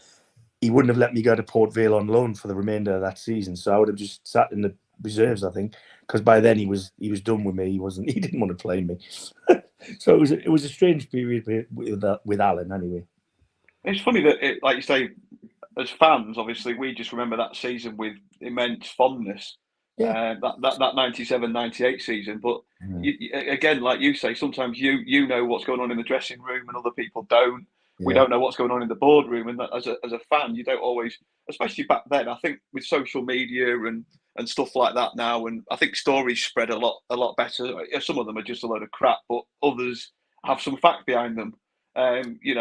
He wouldn't have let me go to Port Vale on loan for the remainder of that season. So I would have just sat in the reserves, I think, because by then he was done with me. He didn't want to play me. So it was a strange period with Alan anyway. It's funny that, like you say, as fans, obviously we just remember that season with immense fondness. Yeah. That 97-98 season, but again, like you say, sometimes you know what's going on in the dressing room and other people don't. We don't know what's going on in the boardroom, and that, as a fan, you don't always, especially back then. I think with social media and stuff like that now, and I think stories spread a lot better. Some of them are just a load of crap, but others have some fact behind them. And you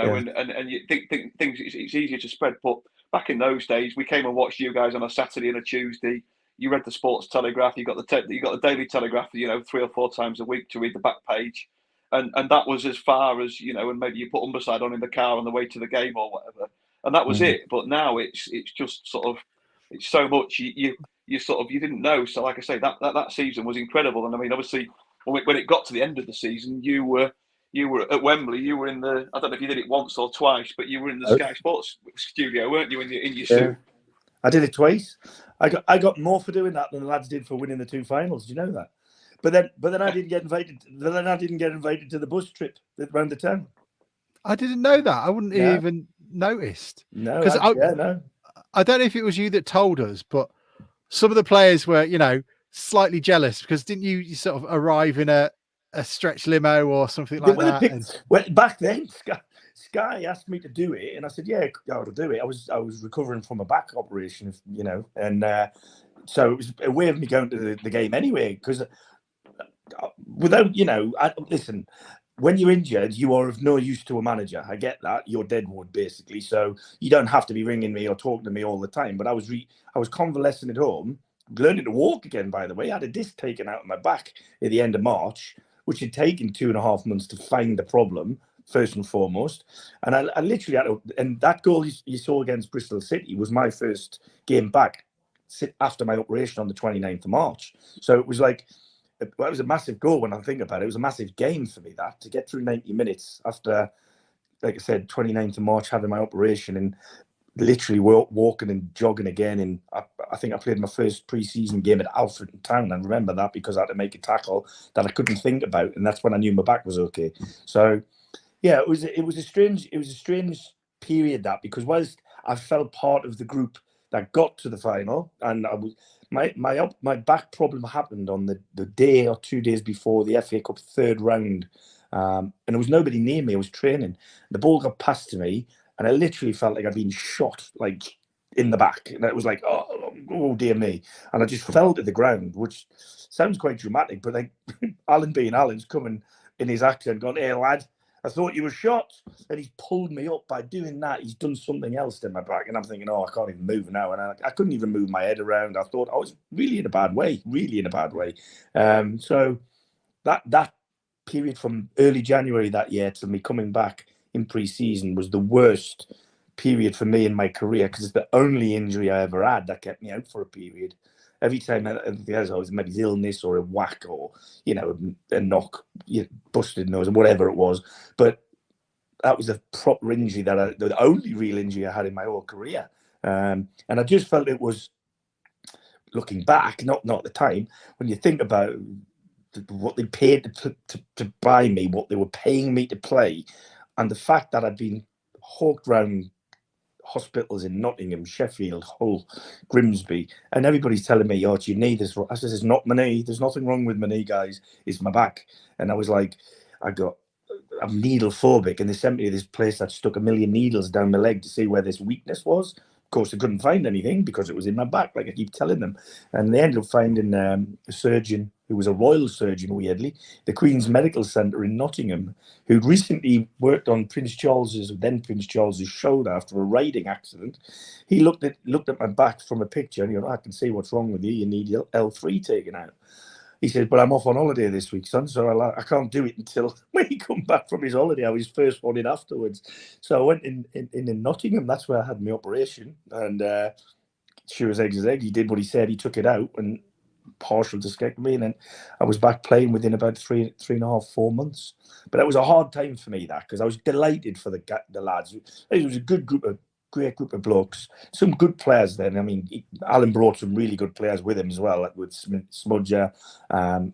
think things it's easier to spread. But back in those days, we came and watched you guys on a Saturday and a Tuesday. You read the Sports Telegraph. You got the Daily Telegraph. 3 or 4 times a week to read the back page. And that was as far as, and maybe you put Umberside on in the car on the way to the game or whatever. And that was it. But now it's just sort of, it's so much. you didn't know. So, like I say, that season was incredible. And I mean, obviously, when it got to the end of the season, you were at Wembley. You were in the, I don't know if you did it once or twice, but you were in the Sky Sports studio, weren't you? In your suit. I did it twice. I got more for doing that than the lads did for winning the 2 finals. Do you know that? But then I didn't get invited. Then I didn't get invited to the bus trip around the town. I didn't know that. I wouldn't even noticed. No, because no. I don't know if it was you that told us, but some of the players were, slightly jealous because didn't you sort of arrive in a stretch limo or something like that? Well, back then, Sky asked me to do it, and I said, "Yeah, I'll do it." I was recovering from a back operation, and so it was a way of me going to the game anyway. Because without, listen, when you're injured, you are of no use to a manager. I get that. You're deadwood, basically. So you don't have to be ringing me or talking to me all the time. But I was convalescing at home, learning to walk again, by the way. I had a disc taken out of my back at the end of March, which had taken 2.5 months to find the problem, first and foremost. And I literally had to, and that goal you saw against Bristol City was my first game back after my operation on the 29th of March. So it was like, it was a massive goal when I think about it. It was a massive game for me, that, to get through 90 minutes after, like I said, 29th of March, having my operation, and literally walking and jogging again. And I think I played my first pre-season game at Alfreton Town. I remember that because I had to make a tackle that I couldn't think about, and that's when I knew my back was okay. So, yeah, it was a strange period, that, because whilst I felt part of the group that got to the final, and I was my back problem happened on the day or 2 days before the FA Cup third round, and there was nobody near me. I was training. The ball got passed to me, and I literally felt like I'd been shot, like, in the back, and it was like, oh dear me, and I just fell to the ground, which sounds quite dramatic, but like Alan being Alan's coming in his accent, going, "Hey lad, I thought you were shot," and he's pulled me up. By doing that, he's done something else to my back, and I'm thinking, I can't even move now, and I couldn't even move my head around. I thought I was really in a bad way. So that period from early January that year to me coming back in pre-season was the worst period for me in my career, because it's the only injury I ever had that kept me out for a period. Every time I was maybe illness or a whack or, a knock, busted nose or whatever it was. But that was the proper injury the only real injury I had in my whole career. And I just felt it was, looking back, not at the time, when you think about what they paid to buy me, what they were paying me to play, and the fact that I'd been hawked round hospitals in Nottingham, Sheffield, Hull, Grimsby, and everybody's telling me, "Oh, your knee." I said, "It's not my knee. There's nothing wrong with my knee, guys. It's my back." And I was like, I'm needle phobic, and they sent me to this place that stuck 1 million needles down my leg to see where this weakness was. Of course, they couldn't find anything because it was in my back, like I keep telling them. And they ended up finding a surgeon who was a royal surgeon, weirdly, the Queen's Medical Centre in Nottingham, who'd recently worked on Prince Charles's shoulder after a riding accident. He looked at my back from a picture, and he went, "I can see what's wrong with you. You need L3 taken out." He said, "But I'm off on holiday this week, son, so I can't do it until when he come back from his holiday." I was first one in afterwards. So I went in Nottingham. That's where I had my operation. And sure as eggs is egg, he did what he said. He took it out, and partial discectomy, and then I was back playing within about 3.5, 4 months. But it was a hard time for me, that, because I was delighted for the lads. It was a great group of blokes, some good players then. I mean, Alan brought some really good players with him as well, like with Smudger and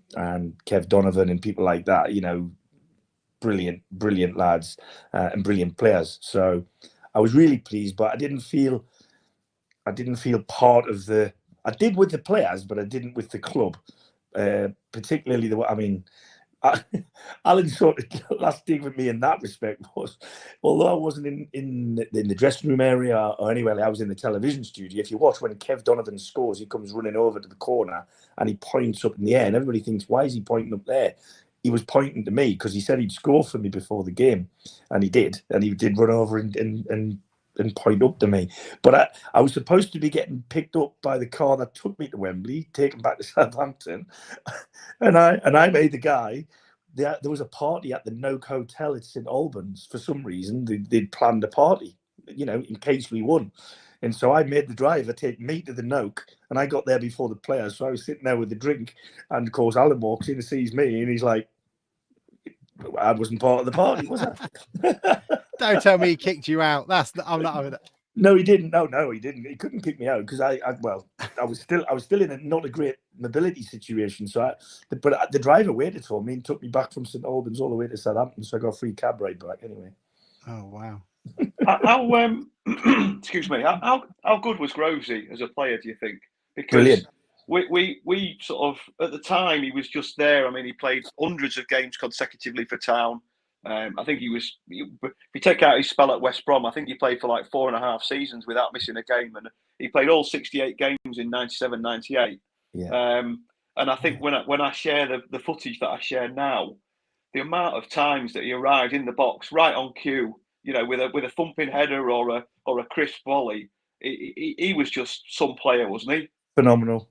Kev Donovan and people like that, brilliant lads and brilliant players. So I was really pleased, but I didn't feel part of the. I did with the players, but I didn't with the club, particularly Alan's sort of last thing with me in that respect was, although I wasn't in the dressing room area or anywhere, I was in the television studio. If you watch when Kev Donovan scores, he comes running over to the corner and he points up in the air, and everybody thinks, "Why is he pointing up there?" He was pointing to me because he said he'd score for me before the game, and he did run over and point up to me. But I was supposed to be getting picked up by the car that took me to Wembley, taken back to Southampton, and I made the guy. There was a party at the Noak Hotel at St Albans for some reason. They'd planned a party, in case we won. And so I made the driver take me to the Noke, and I got there before the players. So I was sitting there with the drink, and of course Alan walks in and sees me, and he's like, I wasn't part of the party, was I? Don't tell me he kicked you out. I'm not having it. No, he didn't. No, he didn't. He couldn't kick me out because I was still in a not a great mobility situation. So, but the driver waited for me and took me back from St Albans all the way to Southampton. So I got a free cab ride back anyway. Oh wow! How excuse me? How good was Grovesy as a player? Do you think? Because Brilliant. We sort of, at the time, he was just there. I mean, he played hundreds of games consecutively for Town. I think if you take out his spell at West Brom, I think he played for like 4.5 seasons without missing a game. And he played all 68 games in 97, 98. Yeah. And I think when I share the footage that I share now, the amount of times that he arrived in the box right on cue, you know, with a thumping header or a crisp volley, he was just some player, wasn't he? Phenomenal.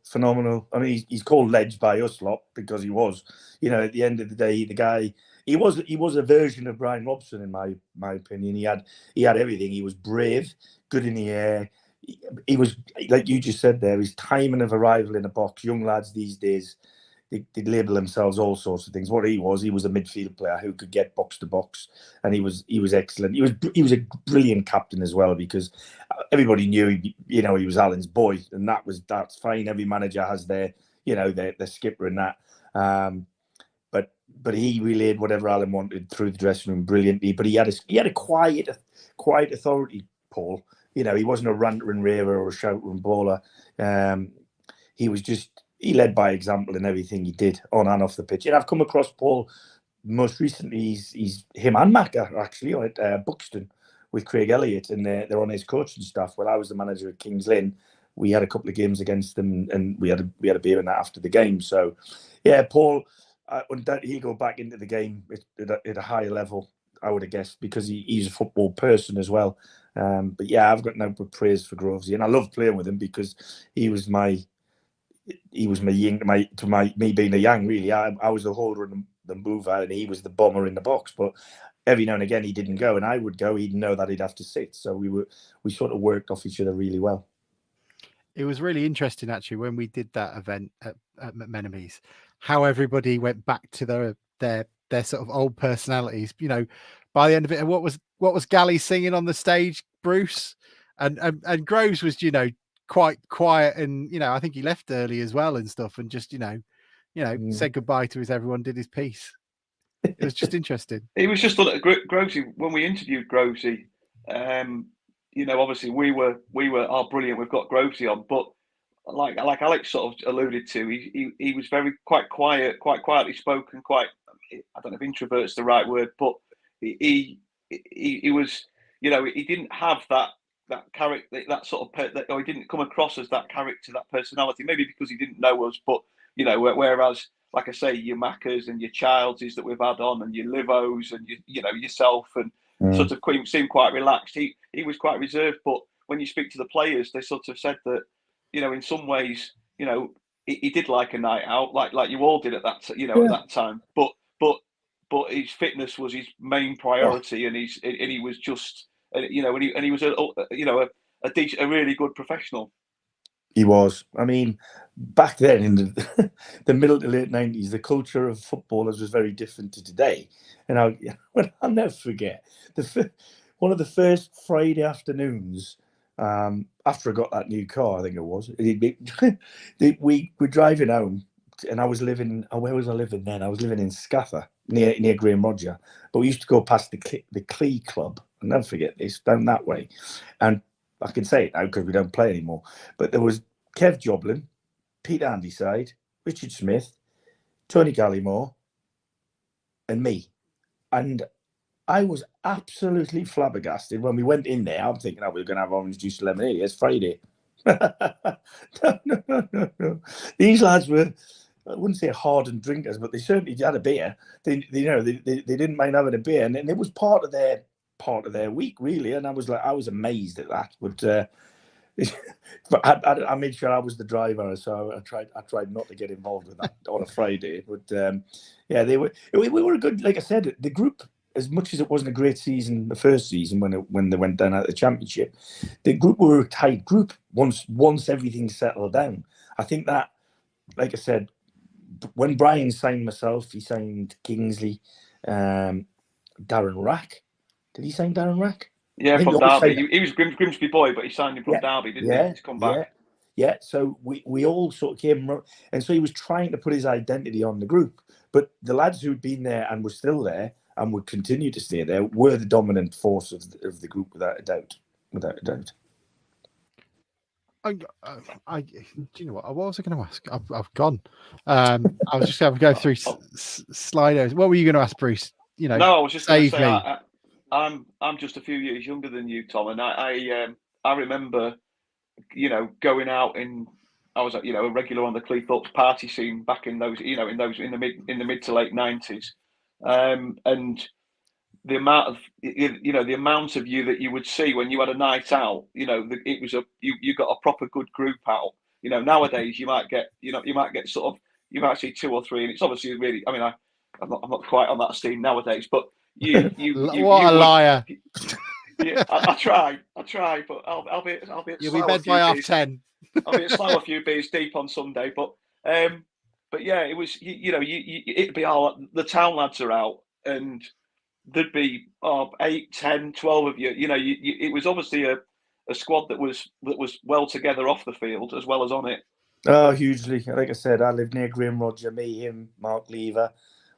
I mean, he's called Ledge by us lot because he was. You know, at the end of the day, the guy. He was a version of Brian Robson, in my opinion. He had everything. He was brave, good in the air. He was, like you just said there, his timing of arrival in a box. Young lads these days, they label themselves all sorts of things. What he was a midfield player who could get box to box, and he was excellent. He was a brilliant captain as well because everybody knew he was Alan's boy, and that's fine. Every manager has their skipper and that. But he relayed whatever Alan wanted through the dressing room brilliantly. But he had a quiet authority, Paul. You know, he wasn't a ranter and raver or a shouter and baller. He led by example in everything he did on and off the pitch. And I've come across Paul most recently. He's him and Macca actually at Buxton with Craig Elliott, and they're on his coaching staff. When I was the manager at Kings Lynn, we had a couple of games against them, and we had a beer in that after the game. So, yeah, Paul. He'll go back into the game at a higher level, I would have guessed, because he's a football person as well. But yeah, I've got no praise for Grovesy, and I love playing with him because he was me being a yang. Really, I was the holder and the mover, and he was the bomber in the box. But every now and again, he didn't go, and I would go. He'd know that he'd have to sit, so we sort of worked off each other really well. It was really interesting actually when we did that event at McMenemy's, how everybody went back to their sort of old personalities. You know, by the end of it, and what was Gally singing on the stage, Bruce, and Groves was, you know, quite quiet, and you know, I think he left early as well and stuff, and just said goodbye to everyone, did his piece. It was just interesting. It was just Grovesy, when we interviewed Grovesy. You know, obviously we were brilliant. We've got Grovesy on, but like Alex sort of alluded to, he was quite quietly spoken. I don't know if introvert's the right word, but he was, you know, he didn't have that character, that sort of, or he didn't come across as that character, that personality. Maybe because he didn't know us, but you know, whereas like I say, your Maccas and your Childses that we've had on, and your Livos and you know yourself and. Sort of seemed quite relaxed. He was quite reserved, but when you speak to the players, they sort of said that, you know, in some ways, you know, he did like a night out, like you all did at that, at that time. But his fitness was his main priority, and he was just, you know, and he was a really good professional. He was. I mean, back then in the middle to late 90s, the culture of footballers was very different to today. And I'll never forget one of the first Friday afternoons after I got that new car, I think it was. We were driving home, and I was living. Where was I living then? I was living in Scaffer near Graham Roger. But we used to go past the Clee Club. I'll never forget this, down that way, and I can say it now because we don't play anymore. But there was Kev Joblin, Pete Andyside, Richard Smith, Tony Gallimore, and me. And I was absolutely flabbergasted when we went in there. I'm thinking, we're going to have orange juice and lemonade. It's Friday. No. These lads were, I wouldn't say hardened drinkers, but they certainly had a beer. They didn't mind having a beer, and it was part of their week, really. And I was amazed at that. But I made sure I was the driver, so I tried not to get involved with that on a Friday. But yeah, we were a good, like I said, the group as much as it wasn't a great season the first season when they went down out of the Championship, the group were a tight group once everything settled down. I think that, like I said, when Brian signed myself, he signed Kingsley, Darren Rack. Did he sign Darren Rack? Yeah, from Derby. He was Grimsby boy, but he signed him from Derby, didn't he? To come back. Yeah. So we all sort of came, and so he was trying to put his identity on the group. But the lads who'd been there and were still there and would continue to stay there were the dominant force of the group, without a doubt. Without a doubt. Do you know what? What was I going to ask? I've gone. I was just going to go through Slidos. What were you going to ask, Bruce? You know, no, I was just going to say I'm just a few years younger than you, Tom, and I remember, you know, going out I was, you know, a regular on the Cleethorpes party scene back in those, you know, in the mid to late 90s, and the amount of, you know, the amount of you that you would see when you had a night out, you know, it was you got a proper good group out. You know, nowadays you might get sort of, you might see 2 or 3, and it's obviously really, I mean, I'm not quite on that scene nowadays, but you what a liar. Yeah, I try, but I'll be You'll be bed by 10:30. I'll be slow a few beers deep on Sunday, but yeah, it was, you know, it'd be the town lads are out, and there'd be 8, 10, 12 of you. You know, it was obviously a squad that was well together off the field as well as on it. Oh, hugely. Like I said, I lived near Graham Roger, me, him, Mark Lever.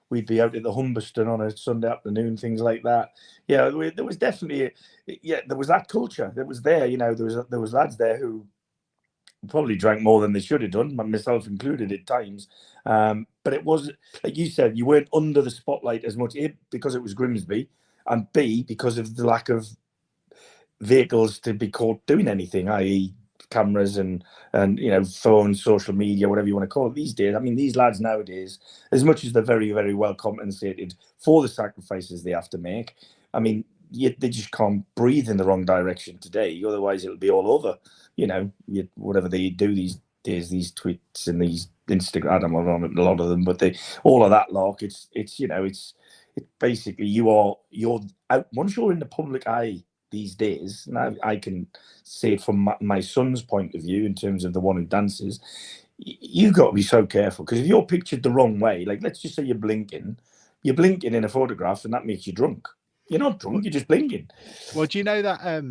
We'd be out at the Humberston on a Sunday afternoon, things like that. Yeah, there was definitely, there was that culture that was there. You know, there was lads there who probably drank more than they should have done, myself included at times. But it was, like you said, you weren't under the spotlight as much, A, because it was Grimsby, and B, because of the lack of vehicles to be caught doing anything, i.e. cameras and you know, phones, social media, whatever you want to call it these days. I mean, these lads nowadays, as much as they're very, very well compensated for the sacrifices they have to make, I mean, they just can't breathe in the wrong direction today. Otherwise, it'll be all over. You know, whatever they do these days, these tweets and these Instagram, I'm on a lot of them, but all of that lark. It's you know, it's basically you're out once you're in the public eye these days, and I can say it from my son's point of view in terms of the one who dances. You've got to be so careful, because if you're pictured the wrong way, like let's just say you're blinking in a photograph, and that makes you drunk. You're not drunk, you're just blinking. Well, do you know that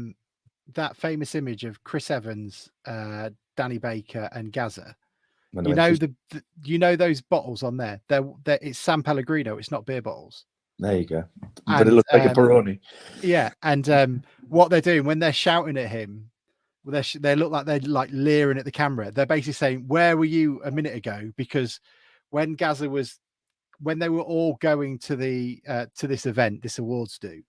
that famous image of Chris Evans, Danny Baker, and Gaza? You know you know those bottles on there. They're it's San Pellegrino. It's not beer bottles. There you go. But it looks like a Peroni. Yeah, and what they're doing when they're shouting at him, they look like they're like leering at the camera. They're basically saying, "Where were you a minute ago?" Because when they were all going to to this event, this awards do,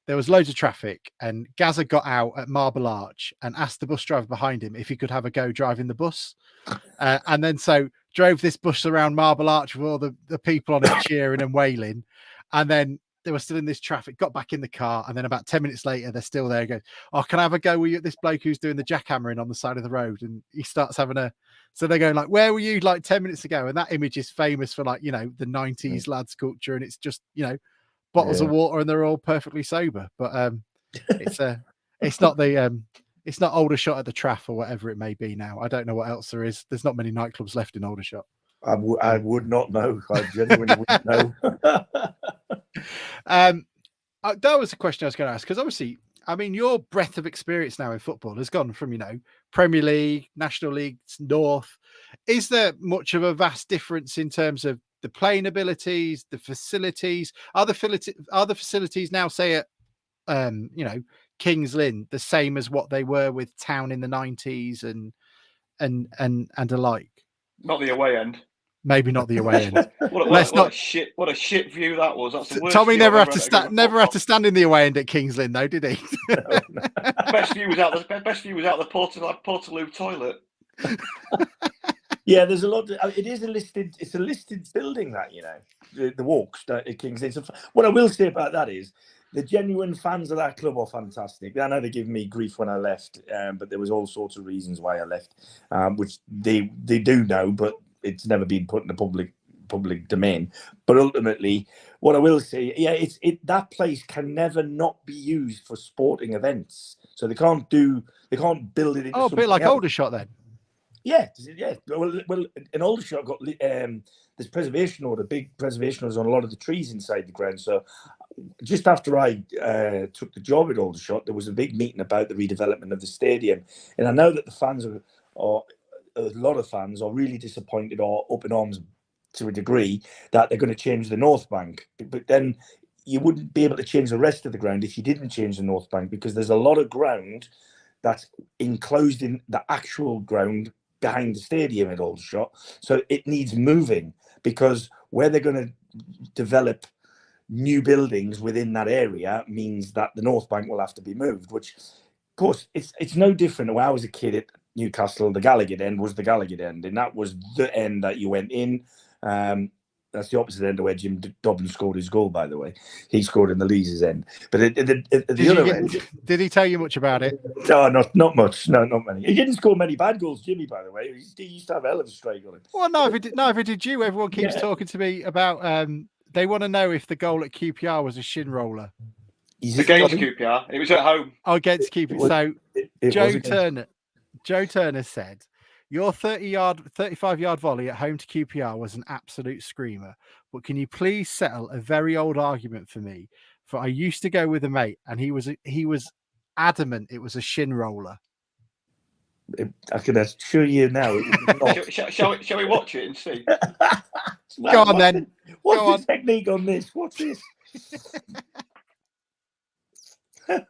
there was loads of traffic, and Gaza got out at Marble Arch and asked the bus driver behind him if he could have a go driving the bus, and then so drove this bus around Marble Arch with all the people on it cheering and wailing, and then they were still in this traffic, got back in the car, and then about 10 minutes later they're still there. Goes, "Oh, can I have a go with you at this bloke who's doing the jackhammering on the side of the road?" And he starts having so they're going like, "Where were you like 10 minutes ago?" And that image is famous for, like, you know, the 90s lads culture, and it's just, you know, bottles of water and they're all perfectly sober. But it's not it's not Aldershot at the Traff or whatever it may be now. I don't know what else there is. There's not many nightclubs left in Aldershot. I would not know. I genuinely wouldn't know. That was a question I was going to ask, because obviously, I mean, your breadth of experience now in football has gone from, you know, Premier League, National League, North. Is there much of a vast difference in terms of the playing abilities, the facilities? Are the facilities now, say at you know, Kings Lynn, the same as what they were with Town in the 90s and alike? Not the away end. Maybe not the away end. What a shit view that was. That's the worst. Tommy never had to stand in the away end at Kings Lynn, though, did he? No. Best view was out the Portaloo toilet. Yeah, there's a lot. It's a listed building, that, you know, the walks at Kings Lynn. So what I will say about that is the genuine fans of that club are fantastic. I know they gave me grief when I left, but there was all sorts of reasons why I left, which they do know, but it's never been put in the public public domain. But ultimately, what I will say, that place can never not be used for sporting events. So they can't build it into a bit like else. Aldershot then. Yeah. Well, an Aldershot got there's preservation order, big preservation orders on a lot of the trees inside the ground. So just after I took the job at Aldershot, there was a big meeting about the redevelopment of the stadium, and I know that the fans are a lot of fans are really disappointed or up in arms to a degree that they're going to change the North Bank. But then you wouldn't be able to change the rest of the ground if you didn't change the North Bank, because there's a lot of ground that's enclosed in the actual ground behind the stadium at Aldershot. So it needs moving, because where they're going to develop new buildings within that area means that the North Bank will have to be moved, which, of course, it's no different. When I was a kid at Newcastle, the Gallagher end was the Gallagher end, and that was the end that you went in. That's the opposite end of where Jim Dobbin scored his goal, by the way. He scored in the Lees' end. But at the other end... Did he tell you much about it? No, not much. No, not many. He didn't score many bad goals, Jimmy, by the way. He used to have a hell of a strike on him. Well, neither did you. Everyone keeps talking to me about... they want to know if the goal at QPR was a shin roller. Against QPR. It was at home. Oh, against QPR. So Joe Turner said, your 35-yard volley at home to QPR was an absolute screamer. But can you please settle a very old argument for me? For I used to go with a mate, and he was adamant it was a shin roller. I can assure you now. Shall we watch it and see? Go on then. What's the technique on this? What's this? We're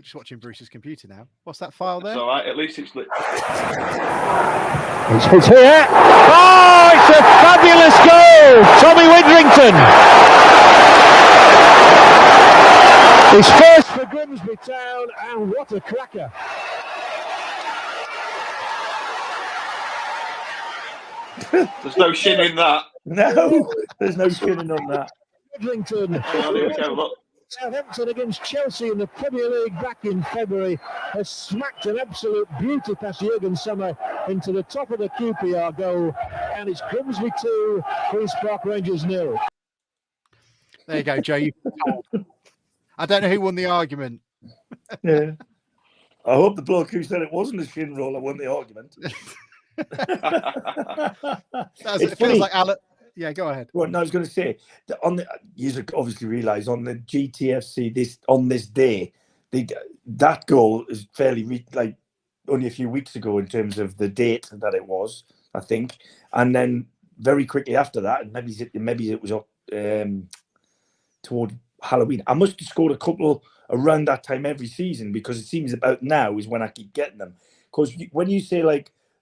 just watching Bruce's computer now. What's that file there? It's all right. At least it's lit. It's here. Oh, it's a fabulous goal. Tommy Widdrington. His first for Grimsby Town, and what a cracker. There's no shin in that. No, there's no shinning on that. Widdrington. Oh, there we go, look. Southampton against Chelsea in the Premier League back in February has smacked an absolute beauty past Jurgen Sommer into the top of the QPR goal, and it's Grimsby 2, Queen's Park Rangers 0. There you go, Joe. I don't know who won the argument. Yeah. I hope the bloke who said it wasn't a shin roller won the argument. It feels like Alan. Yeah, go ahead. Well, no, I was going to say, you obviously realise on the GTFC on this day, that goal is fairly only a few weeks ago in terms of the date that it was, I think, and then very quickly after that, and maybe it was toward Halloween. I must have scored a couple around that time every season, because it seems about now is when I keep getting them. Because when you say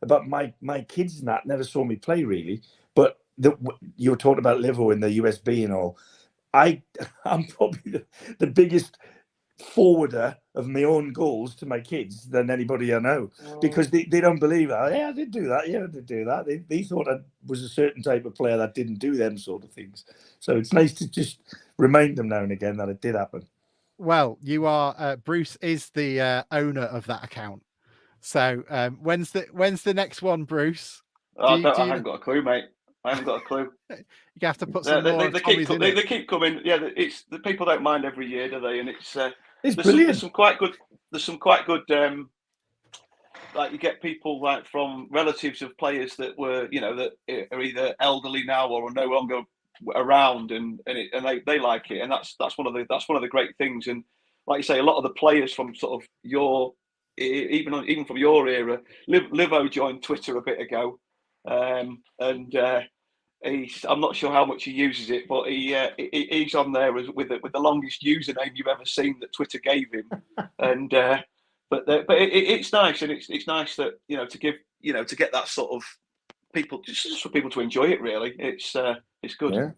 about my kids and that, never saw me play really, but you were talking about Livo and the USB and all. I'm probably the biggest forwarder of my own goals to my kids than anybody I know, because they don't believe that. Yeah, I did do that. Yeah, I did do that. They thought I was a certain type of player that didn't do them sort of things. So it's nice to just remind them now and again that it did happen. Well, you are Bruce is the owner of that account. So when's the next one, Bruce? I haven't got a clue, mate. I haven't got a clue. You have to put some more. They keep coming. Yeah, the people don't mind every year, do they? And it's brilliant. There's some quite good. Like you get people from relatives of players that were, that are either elderly now or are no longer around, and they like it, and that's one of the great things. And like you say, a lot of the players from sort of your even from your era, Livo joined Twitter a bit ago, and I'm not sure how much he uses it, but he's on there with the longest username you've ever seen that Twitter gave him, and but it's nice, and it's nice that to give to get that sort of people, just for people to enjoy it. Really, it's good.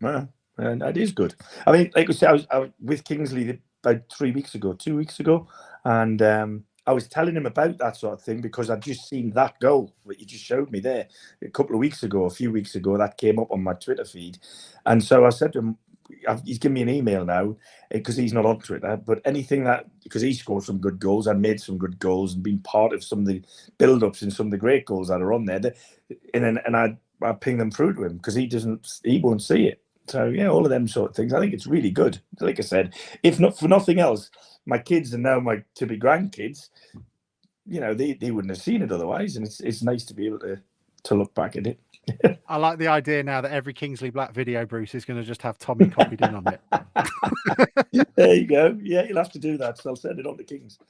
Yeah, and it is good. I mean, like I said, I was with Kingsley about 2 weeks ago, and I was telling him about that sort of thing because I'd just seen that goal that you just showed me there a few weeks ago, that came up on my Twitter feed. And so I said to him, he's given me an email now because he's not on Twitter, but anything because he scored some good goals and made some good goals and been part of some of the build-ups and some of the great goals that are on there. And I I ping them through to him because he won't see it. So yeah, all of them sort of things. I think it's really good. Like I said, if not for nothing else, my kids and now my to-be grandkids, they wouldn't have seen it otherwise, and it's nice to be able to look back at it. I like the idea now that every Kingsley Black video, Bruce, is going to just have Tommy copied in on it. There you go. Yeah, you'll have to do that. So I'll send it on to Kings.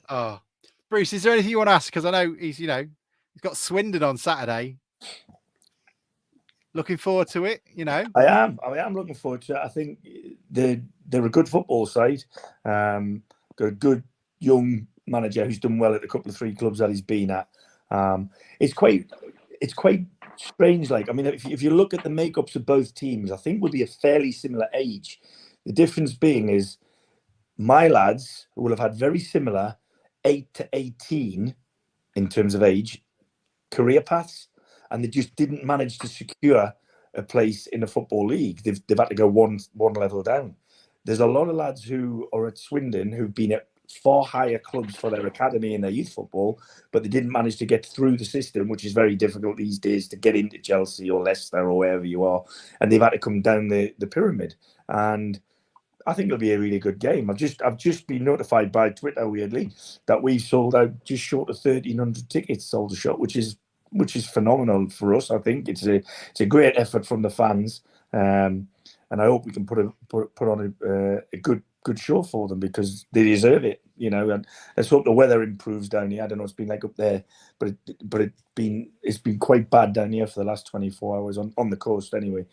Oh, Bruce, is there anything you want to ask? Because I know he's got Swindon on Saturday. Looking forward to it, I am looking forward to it. I think they're a good football side. Got a good young manager who's done well at a couple of 3 clubs that he's been at. It's quite strange. Like, I mean, if you look at the makeups of both teams, I think we'll be a fairly similar age. The difference being is my lads will have had very similar 8 to 18 in terms of age career paths, and they just didn't manage to secure a place in the football league. They've had to go one level down. There's a lot of lads who are at Swindon who've been at far higher clubs for their academy and their youth football, but they didn't manage to get through the system, which is very difficult these days to get into Chelsea or Leicester or wherever you are, and they've had to come down the pyramid. And I think it'll be a really good game. I've just been notified by Twitter, weirdly, that we've sold out just short of 1,300 tickets sold a shot, which is phenomenal for us. I think it's a great effort from the fans, and I hope we can put on a good show for them because they deserve it, and let's hope the weather improves down here. I don't know what it's been like up there, but it's been quite bad down here for the last 24 hours on the coast anyway.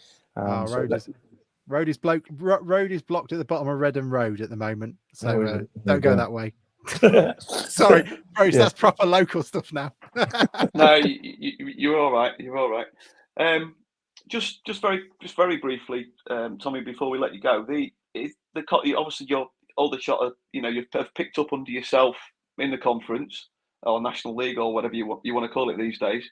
Road is blocked at the bottom of Redden Road at the moment, so don't go that way. Sorry, Bruce, that's proper local stuff now. No, you're all right. You're all right. Just very briefly, Tommy, before we let you go, obviously your older shot, you've picked up under yourself in the conference or National League or whatever you want to call it these days.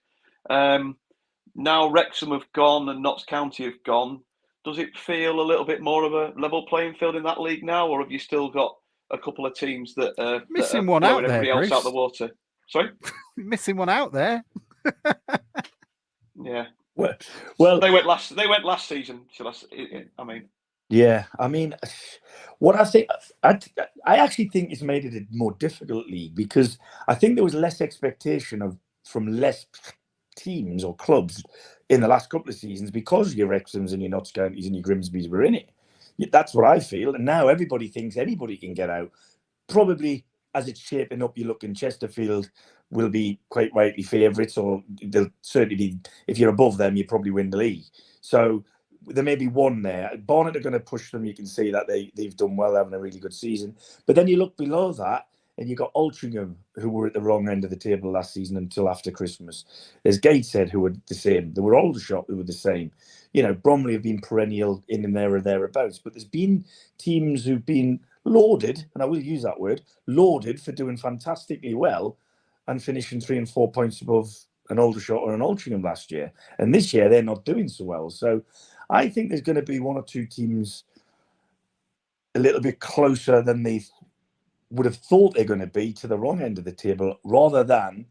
Now Wrexham have gone and Notts County have gone. Does it feel a little bit more of a level playing field in that league now, or have you still got a couple of teams that are missing one out there, everybody else out the water? Sorry, missing one out there. Yeah. Well, they went last season. Yeah, I mean, what I think, I actually think it's made it a more difficult league because I think there was less expectation from less teams or clubs in the last couple of seasons because your Wrexhams and your Notts Counties and your Grimsbys were in it. That's what I feel. And now everybody thinks anybody can get out. Probably as it's shaping up, you look in Chesterfield will be quite rightly favourites, or they'll certainly be, if you're above them, you probably win the league. So there may be one there. Barnet are going to push them. You can see that they've done well, having a really good season. But then you look below that, and you've got Altrincham, who were at the wrong end of the table last season until after Christmas. There's Gateshead, who were the same. There were Aldershot, who were the same. Bromley have been perennial in there or thereabouts. But there's been teams who've been lauded, and I will use that word, lauded for doing fantastically well and finishing 3 and 4 points above an Aldershot or an Altrincham last year. And this year, they're not doing so well. So I think there's going to be 1 or 2 teams a little bit closer than they would have thought they're going to be to the wrong end of the table, rather than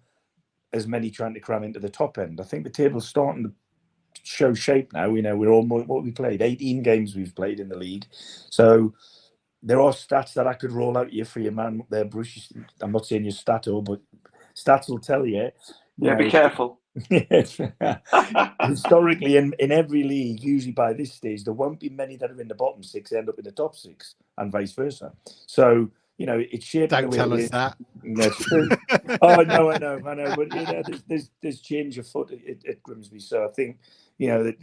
as many trying to cram into the top end. I think the table's starting to show shape now. We're almost what we played, 18 games we've played in the league. So there are stats that I could roll out here for your man there, Bruce. I'm not saying you're stato, but stats will tell you. Be careful. Historically, in every league, usually by this stage, there won't be many that are in the bottom 6 end up in the top 6, and vice versa. So it's shaping. Don't tell us that. That's true. Oh, I know. But there's change of foot at Grimsby, so I think that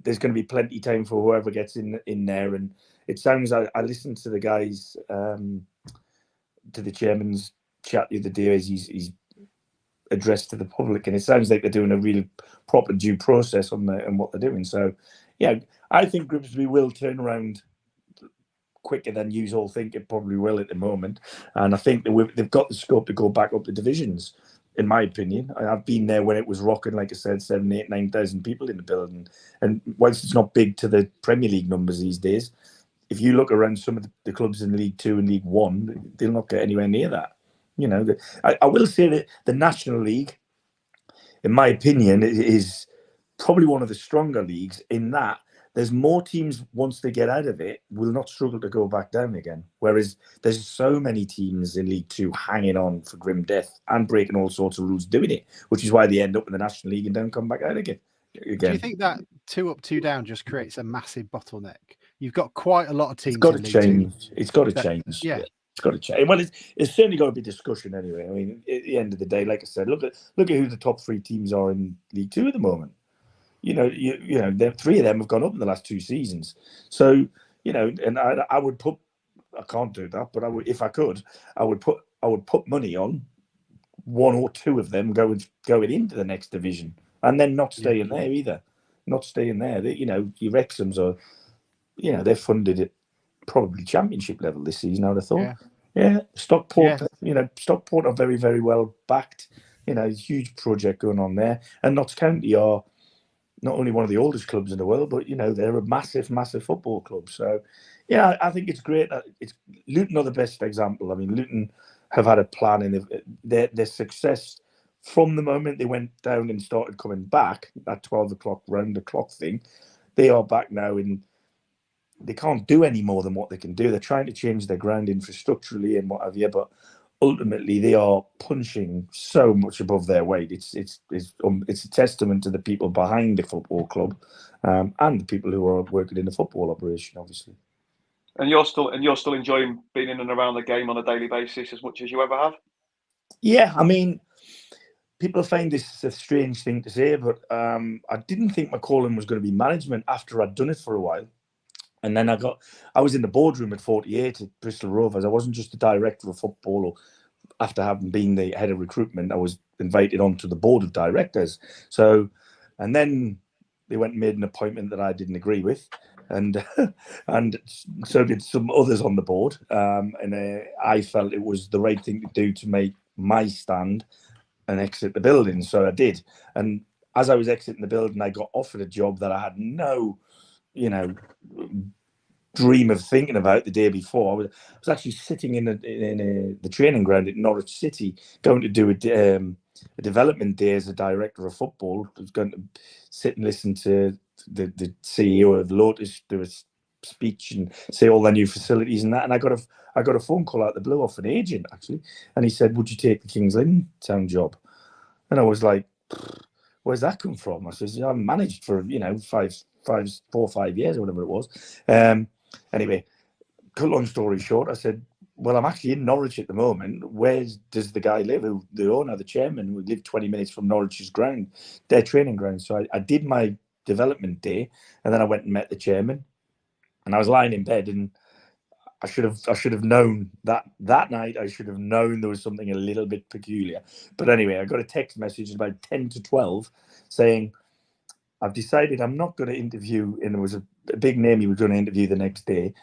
there's going to be plenty of time for whoever gets in there. And it sounds. I listened to the guys, to the chairman's chat the other day as he's addressed to the public, and it sounds like they're doing a real proper due process on what they're doing. So, yeah, I think Grimsby will turn around quicker than you all think it probably will at the moment, and I think they've got the scope to go back up the divisions. In my opinion, I've been there when it was rocking, like I said, 7,000, 8,000, 9,000 people in the building, and whilst it's not big to the Premier League numbers these days, if you look around some of the clubs in League 2 and League 1, they'll not get anywhere near that. I will say that the National League, in my opinion, it is probably one of the stronger leagues in that there's more teams once they get out of it will not struggle to go back down again. Whereas there's so many teams in League Two hanging on for grim death and breaking all sorts of rules doing it, which is why they end up in the National League and don't come back out again. Do you think that 2 up, 2 down just creates a massive bottleneck? You've got quite a lot of teams. It's got to in League change. Two it's got to change. Yeah. It's got to change. Well, it's certainly got to be discussion anyway. I mean, at the end of the day, like I said, look at who the top 3 teams are in League Two at the moment. You know, 3 of them have gone up in the last 2 seasons. So, and I would put, I can't do that, but I would, if I could, I would put money on 1 or 2 of them going into the next division, and then not staying there either. Not staying there. Your Wrexhams are, they're funded at probably Championship level this season, I would have thought. Yeah. Stockport, Stockport are very, very well backed. Huge project going on there. And Notts County are not only one of the oldest clubs in the world, but, they're a massive, massive football club. So, I think it's great. Luton are the best example. I mean, Luton have had a plan, and their success from the moment they went down and started coming back, that 12 o'clock round the clock thing, they are back now, and they can't do any more than what they can do. They're trying to change their ground infrastructurally and what have you, but ultimately they are punching so much above their weight. It's a testament to the people behind the football club, and the people who are working in the football operation, obviously. And you're still enjoying being in and around the game on a daily basis as much as you ever have? Yeah, I mean, people find this a strange thing to say, but I didn't think my calling was going to be management after I'd done it for a while. And then I was in the boardroom at 48 at Bristol Rovers. I wasn't just the director of football, or after having been the head of recruitment, I was invited onto the board of directors. So, and then they went and made an appointment that I didn't agree with. And so did some others on the board. And I felt it was the right thing to do to make my stand and exit the building. So I did. And as I was exiting the building, I got offered a job that I had no, dream of thinking about the day before. I was actually sitting in the training ground at Norwich City, going to do a development day as a director of football. I was going to sit and listen to the CEO of Lotus do a speech and say all their new facilities and that. And I got a phone call out the blue off an agent, actually, and he said, "Would you take the Kings Lynn Town job?" And I was like, "Where's that come from?" I says, "I managed for 4 or 5 years or whatever it was." Anyway, cut long story short, I said, "Well, I'm actually in Norwich at the moment. Where does the guy live, who the owner, the chairman, who lived 20 minutes from Norwich's ground, their training ground?" So I did my development day, and then I went and met the chairman, and I was lying in bed, and I should have known that night. I should have known there was something a little bit peculiar. But anyway, I got a text message about 10 to 12 saying, "I've decided I'm not going to interview," and it was a big name he was going to interview the next day.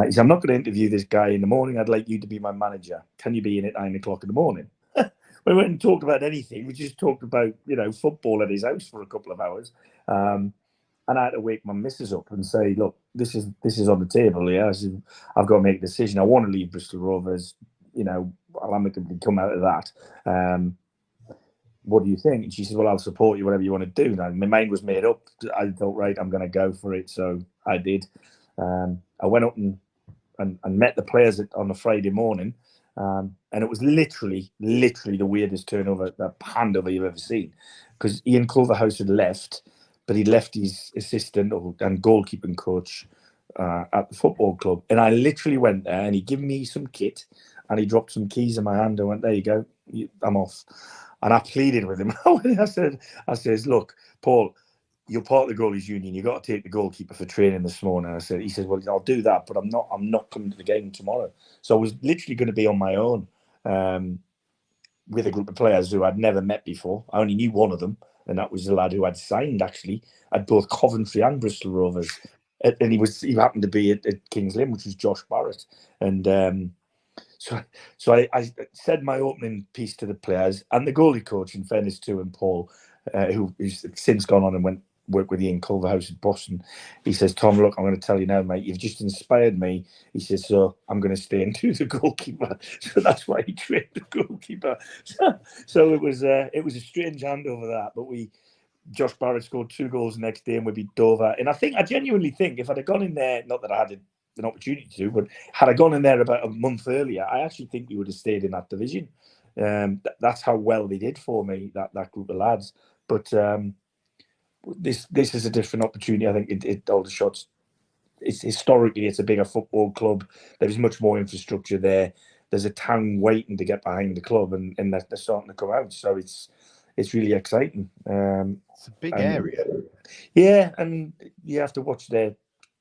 He said, "I'm not going to interview this guy in the morning. I'd like you to be my manager. Can you be in at 9 o'clock in the morning?" We went and talked about anything. We just talked about, football at his house for a couple of hours. And I had to wake my missus up and say, "Look, this is on the table here. I said, I've got to make a decision. I want to leave Bristol Rovers. I'll amicably come out of that. What do you think?" And she said, "Well, I'll support you, whatever you want to do." Now, my mind was made up. I thought, right, I'm going to go for it. So I did. I went up and met the players on a Friday morning. And it was literally the weirdest handover you've ever seen. Because Ian Culverhouse had left, but he left his assistant and goalkeeping coach at the football club. And I literally went there, and he gave me some kit, and he dropped some keys in my hand and went, "There you go, I'm off." And I pleaded with him. I says, "Look, Paul, you're part of the goalies union. You got to take the goalkeeper for training this morning." He says, "Well, I'll do that, but I'm not coming to the game tomorrow." So I was literally going to be on my own with a group of players who I'd never met before. I only knew one of them, and that was the lad who had signed actually at both Coventry and Bristol Rovers, and he happened to be at Kings Lynn, which was Josh Barrett. And so I said my opening piece to the players and the goalie coach, in fairness to him, Paul, who's since gone on and went work with Ian Culverhouse at Boston. He says, Tom, look, I'm going to tell you now, mate, you've just inspired me. He says, so I'm going to stay and do the goalkeeper. So that's why he trained the goalkeeper. So it was a strange handover that, but Josh Barrett scored 2 goals the next day and we beat Dover. And I genuinely think if I'd have gone in there, not that I had an opportunity to, but had I gone in there about a month earlier, I actually think we would have stayed in that division. That's how well they did for me, that group of lads. But this is a different opportunity. I think Aldershot's, historically, it's a bigger football club. There's much more infrastructure there. There's a town waiting to get behind the club, and they're starting to come out. So it's really exciting. It's a big area. Yeah, and you have to watch their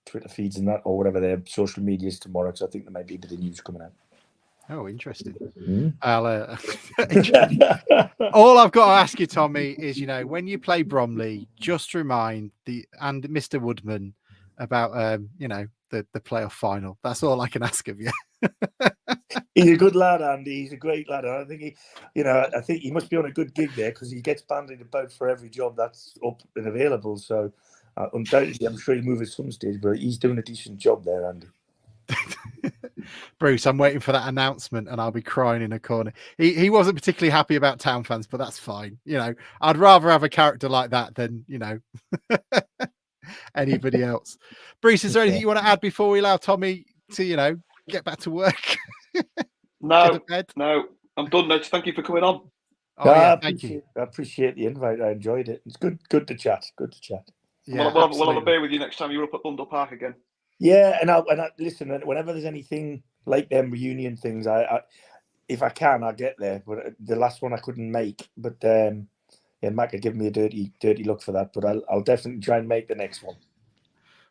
Twitter feeds and that, or whatever their social media is tomorrow, because I think there might be a bit of news coming out. Oh, interesting. Mm-hmm. All I've got to ask you, Tommy, is, when you play Bromley, just remind and Mr. Woodman about the playoff final. That's all I can ask of you. He's a good lad, Andy. He's a great lad. I think I think he must be on a good gig there, because he gets bandied about for every job that's up and available. So undoubtedly, I'm sure he'll move at some stage, but he's doing a decent job there, Andy. Bruce, I'm waiting for that announcement and I'll be crying in a corner. He wasn't particularly happy about Town fans, but that's fine. I'd rather have a character like that than, anybody else. Bruce, is there anything you want to add before we allow Tommy to, get back to work? No, I'm done now. Thank you for coming on. Thank you. I appreciate the invite. I enjoyed it. It's good to chat. Yeah, we'll have a beer with you next time you're up at Bundle Park again. Yeah, and I listen. Whenever there's anything like them reunion things, I if I can, I'll get there. But the last one I couldn't make. But Mac had given me a dirty look for that. But I'll definitely try and make the next one.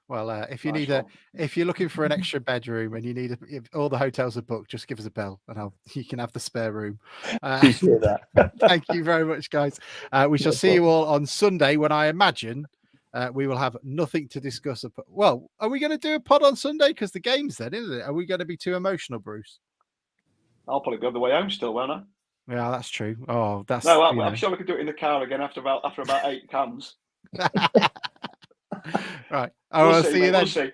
Well, if you're looking for an extra bedroom and you need if all the hotels are booked, just give us a bell and you can have the spare room. Appreciate that. Thank you very much, guys. We shall see you all on Sunday, when I imagine we will have nothing to discuss. Well, are we going to do a pod on Sunday? Because the game's then, isn't it? Are we going to be too emotional, Bruce? I'll probably be on the way home still, won't I? Yeah, that's true. Oh, that's I'm sure we can do it in the car again after about 8 cans. Right. I'll see you then. We'll see.